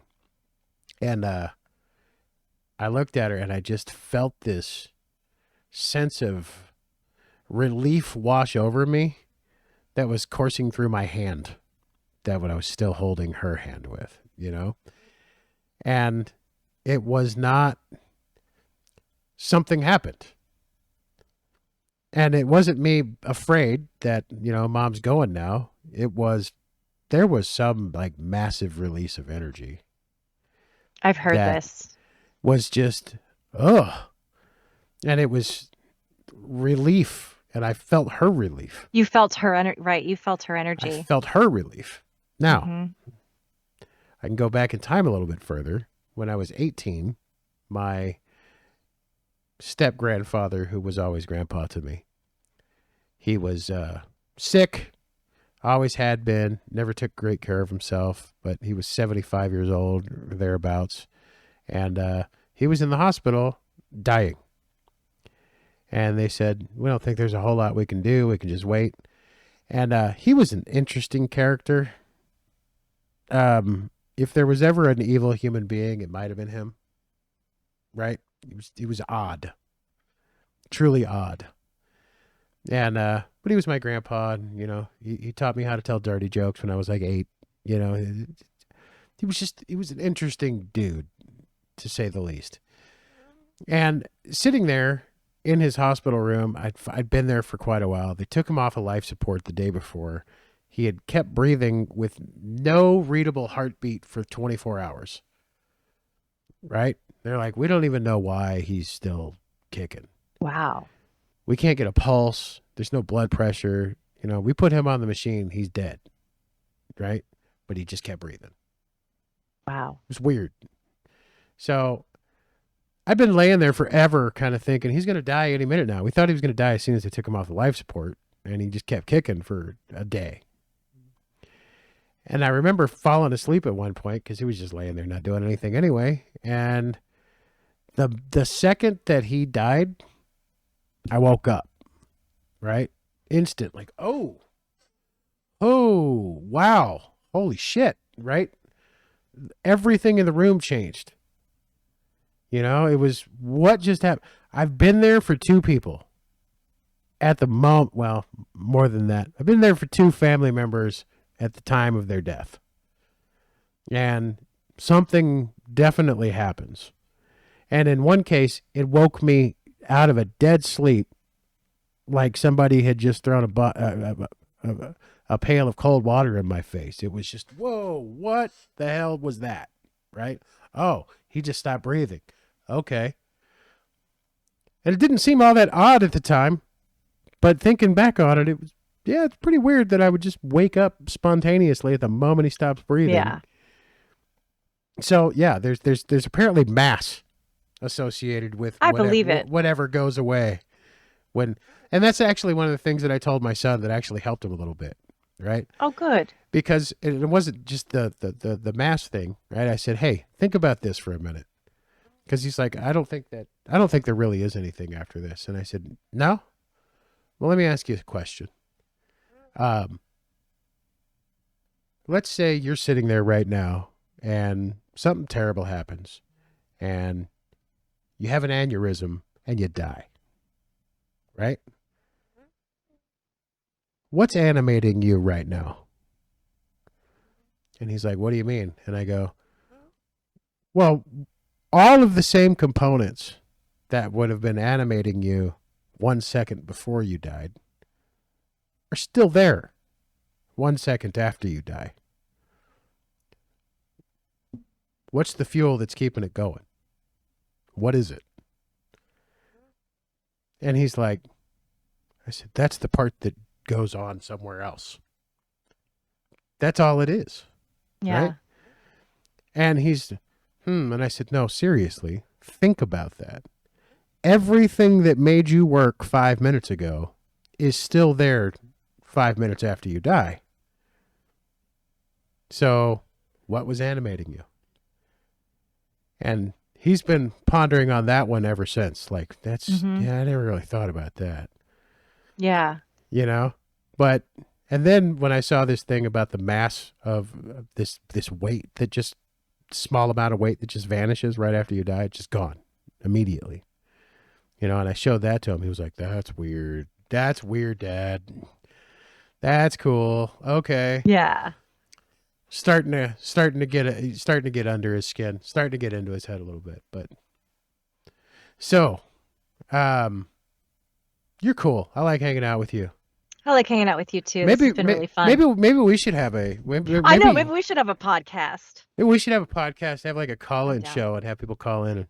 A: and I looked at her and I just felt this sense of relief wash over me that was coursing through my hand, that what I was still holding her hand with. And it was not something happened. And it wasn't me afraid that, Mom's going now. There was some like massive release of energy
B: I've heard
A: that
B: this.
A: was just, ugh. And it was relief. And I felt her relief.
B: You felt her energy, right? You felt her
A: I
B: energy.
A: felt her relief. Now,
B: Mm-hmm.
A: I can go back in time a little bit further. When I was 18, my step grandfather, who was always grandpa to me, he was sick, always had been, never took great care of himself, but he was 75 years old, or thereabouts. And he was in the hospital dying. And they said, we don't think there's a whole lot we can do. We can just wait. And he was an interesting character. If there was ever an evil human being, it might have been him. Right? He was odd. Truly odd. And but he was my grandpa, and he taught me how to tell dirty jokes when I was like 8. You know, he was an interesting dude, to say the least. And sitting there in his hospital room, I'd been there for quite a while. They took him off of life support the day before. He had kept breathing with no readable heartbeat for 24 hours. Right? They're like, we don't even know why he's still kicking.
B: Wow.
A: We can't get a pulse. There's no blood pressure. We put him on the machine. He's dead. Right? But he just kept breathing.
B: Wow.
A: It was weird. So I've been laying there forever kind of thinking he's going to die any minute now. We thought he was going to die as soon as they took him off the life support, and he just kept kicking for a day. And I remember falling asleep at one point because he was just laying there not doing anything anyway. And the second that he died, I woke up, right? Instant, like, oh, wow, holy shit, right? Everything in the room changed. It was what just happened. I've been there for 2 people at the moment. Well, more than that. I've been there for 2 family members at the time of their death. And something definitely happens. And in one case, it woke me out of a dead sleep like somebody had just thrown a pail of cold water in my face. It was just, whoa, what the hell was that? Right? Oh, he just stopped breathing. Okay. And it didn't seem all that odd at the time, but thinking back on it, it's pretty weird that I would just wake up spontaneously at the moment he stops breathing.
B: Yeah.
A: So yeah, there's apparently mass associated with
B: I believe it.
A: whatever goes away and that's actually one of the things that I told my son that actually helped him a little bit, right?
B: Oh, good.
A: Because it wasn't just the mass thing, right? I said, hey, think about this for a minute. Because he's like, I don't think there really is anything after this. And I said, no? Well, let me ask you a question. Let's say you're sitting there right now and something terrible happens and you have an aneurysm and you die, right? What's animating you right now? And he's like, what do you mean? And I go, well, all of the same components that would have been animating you 1 second before you died are still there 1 second after you die. What's the fuel that's keeping it going? What is it? And he's like, I said, that's the part that goes on somewhere else. That's all it is.
B: Yeah.
A: Right? And he's, and I said, no, seriously, think about that. Everything that made you work 5 minutes ago is still there 5 minutes after you die. So what was animating you? And he's been pondering on that one ever since. Like, I never really thought about that.
B: Yeah.
A: But, and then when I saw this thing about the mass of this weight that just, small amount of weight that just vanishes right after you die, it's just gone immediately. And I showed that to him. He was like, that's weird. That's weird, Dad. That's cool. Okay.
B: Yeah.
A: Starting to get under his skin, starting to get into his head a little bit. But so, you're cool. I like hanging out with you.
B: I like hanging out with you too.
A: Maybe
B: This has been really fun.
A: Maybe we should have maybe
B: we should have a podcast.
A: Maybe we should have a podcast, have like a call-in show and have people call in and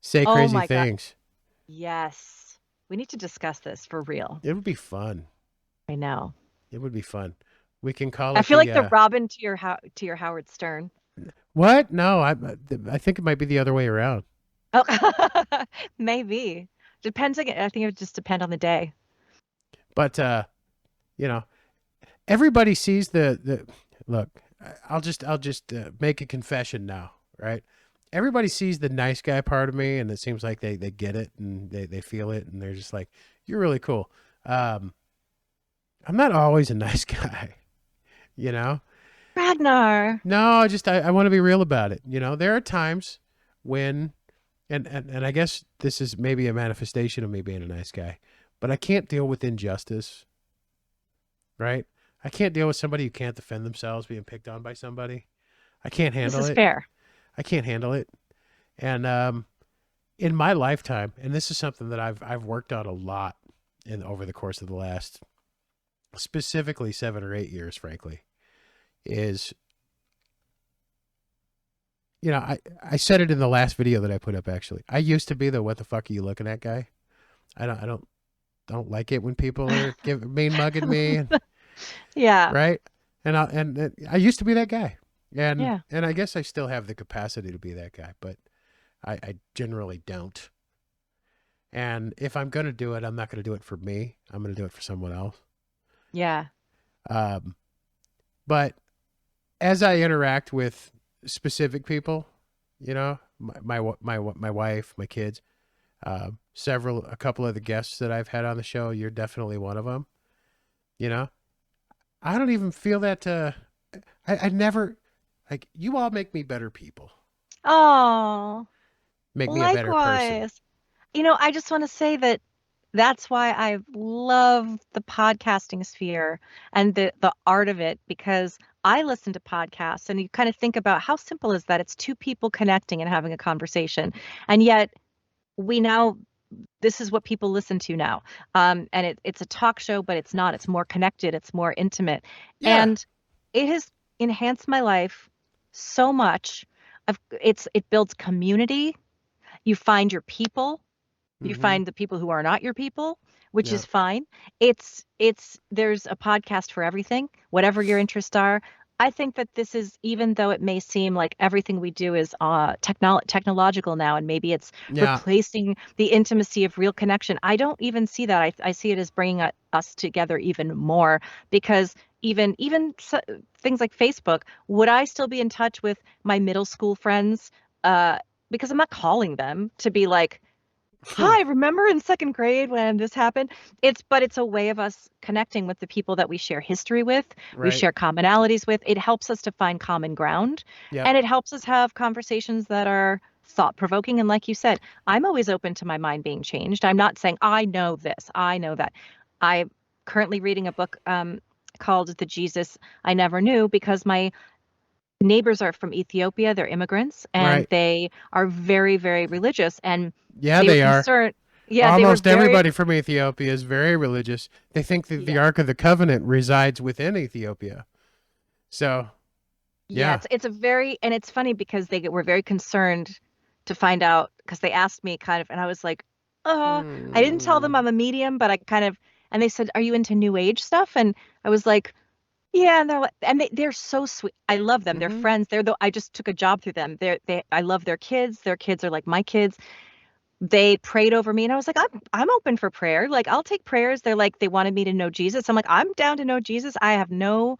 A: say crazy things.
B: God. Yes. We need to discuss this for real.
A: It would be fun.
B: I know.
A: It would be fun. We can call
B: I
A: it
B: feel like
A: the
B: the Robin to your Howard Stern.
A: what? No, I think it might be the other way around.
B: Oh, maybe. Depends again. I think it would just depend on the day.
A: But you know, everybody sees the look. I'll just make a confession now, right? Everybody sees the nice guy part of me, and it seems like they get it and they feel it, and they're just like, "You're really cool." Um, I'm not always a nice guy, you know.
B: Ragnar.
A: No, I want to be real about it. There are times when, and I guess this is maybe a manifestation of me being a nice guy, but I can't deal with injustice, right? I can't deal with somebody who can't defend themselves being picked on by somebody. I can't
B: This
A: handle
B: is
A: it.
B: fair.
A: I can't handle it. And in my lifetime, and this is something that I've worked on a lot in over the course of the last specifically 7 or 8 years, frankly, is I said it in the last video that I put up. Actually, I used to be the "what the fuck are you looking at" guy. I don't like it when people are mean mugging me,
B: Yeah.
A: right? And I used to be that guy, and
B: Yeah.
A: and I guess I still have the capacity to be that guy, but I generally don't. And if I'm gonna do it, I'm not gonna do it for me. I'm gonna do it for someone else.
B: Yeah.
A: Um, but as I interact with specific people, my wife, my kids, a couple of the guests that I've had on the show, you're definitely one of them. You know, I don't even feel that. I never like you. All make me better people.
B: Oh,
A: Make me a better person.
B: likewise. I just want to say that that's why I love the podcasting sphere and the art of it, because I listen to podcasts and you kind of think about how simple is that? It's two people connecting and having a conversation. And yet we now this is what people listen to now. And it's a talk show, but it's not. It's more connected. It's more intimate.
A: Yeah.
B: And it has enhanced my life so much. It builds community. You find your people. You
A: Mm-hmm.
B: find the people who are not your people, which
A: Yeah.
B: is fine. It's there's a podcast for everything, whatever your interests are. I think that this is, even though it may seem like everything we do is technological now, and maybe it's
A: Yeah.
B: replacing the intimacy of real connection. I don't even see that. I see it as bringing us together even more, because things like Facebook, would I still be in touch with my middle school friends? Uh, because I'm not calling them to be like, hi, remember in second grade when this happened? But it's a way of us connecting with the people that we share history with, we
A: Right.
B: share commonalities with. It helps us to find common ground,
A: Yep.
B: and it helps us have conversations that are thought provoking. And like you said, I'm always open to my mind being changed. I'm not saying I know this, I know that. I'm currently reading a book called The Jesus I Never Knew, because my neighbors are from Ethiopia. They're immigrants, and
A: Right.
B: they are very, very religious. And
A: Yeah,
B: they were
A: they are.
B: concerned. Yeah, they were
A: Almost
B: very,
A: everybody from Ethiopia is very religious. They think that the
B: yeah,
A: Ark of the Covenant resides within Ethiopia. So,
B: yeah.
A: yeah.
B: It's a very, and it's funny because were very concerned to find out, because they asked me kind of, and I was like, I didn't tell them
A: Hmm.
B: I'm a medium, but I kind of, and they said, "Are you into New Age stuff?" And I was like, "Yeah." And they're like, and they're so sweet. I love them. They're
A: Mm-hmm.
B: friends. I just took a job through them. I love their kids. Their kids are like my kids. They prayed over me, and I was like, I'm open for prayer. Like, I'll take prayers. They're like, they wanted me to know Jesus. I'm like, I'm down to know Jesus. I have no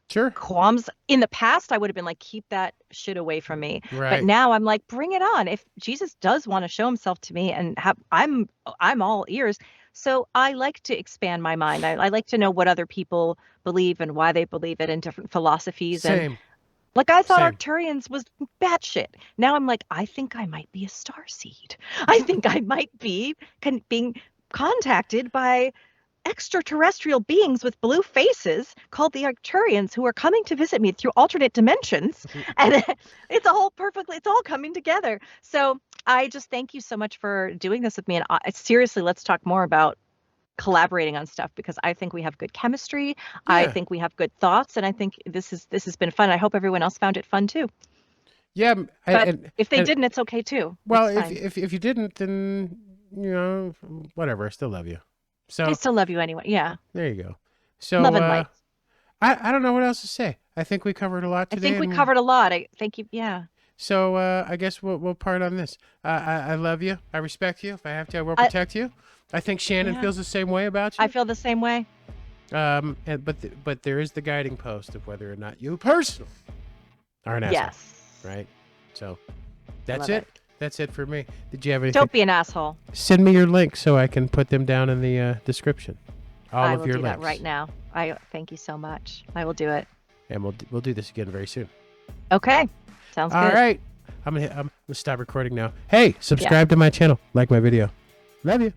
A: Sure.
B: qualms. In the past, I would have been like, keep that shit away from me. But
A: Right.
B: now I'm like, bring it on. If Jesus does want to show himself to me, and I'm all ears. So I like to expand my mind. I like to know what other people believe and why they believe it, in different philosophies. And
A: Same.
B: like, I thought
A: Same.
B: Arcturians was batshit. Now I'm like, I think I might be a star seed. I think I might be being contacted by extraterrestrial beings with blue faces called the Arcturians, who are coming to visit me through alternate dimensions. And it's all coming together. So I just thank you so much for doing this with me. And seriously, let's talk more about collaborating on stuff, because I think we have good chemistry. I
A: Yeah.
B: think we have good thoughts, and I think this has been fun. I hope everyone else found it fun too.
A: Yeah.
B: But if they
A: And
B: didn't, it's okay too.
A: well,
B: It's
A: if
B: fine.
A: if you didn't, then whatever. I still love you.
B: I
A: So
B: still love you anyway. Yeah.
A: there you go.
B: Love
A: So
B: and light.
A: I don't know what else to say. I think we covered a lot
B: I
A: today.
B: think we covered a lot. I thank you. Yeah.
A: So I guess we'll part on this. I love you. I respect you. If I have to, I will
B: I,
A: protect you. I think Shannon
B: yeah.
A: feels the same way about
B: I
A: you.
B: feel the same way.
A: But there is the guiding post of whether or not you personally are an asshole.
B: Yes.
A: Right. So that's
B: Love
A: it. That's it for me. Did you have anything?
B: Don't be an asshole.
A: Send me your links so I can put them down in the description.
B: I
A: Of
B: will
A: your
B: do
A: links.
B: that right now. I thank you so much. I will do it.
A: And we'll do this again very soon.
B: Okay. Sounds good.
A: All right. I'm gonna stop recording now. Hey, subscribe to my channel. Like my video. Love you.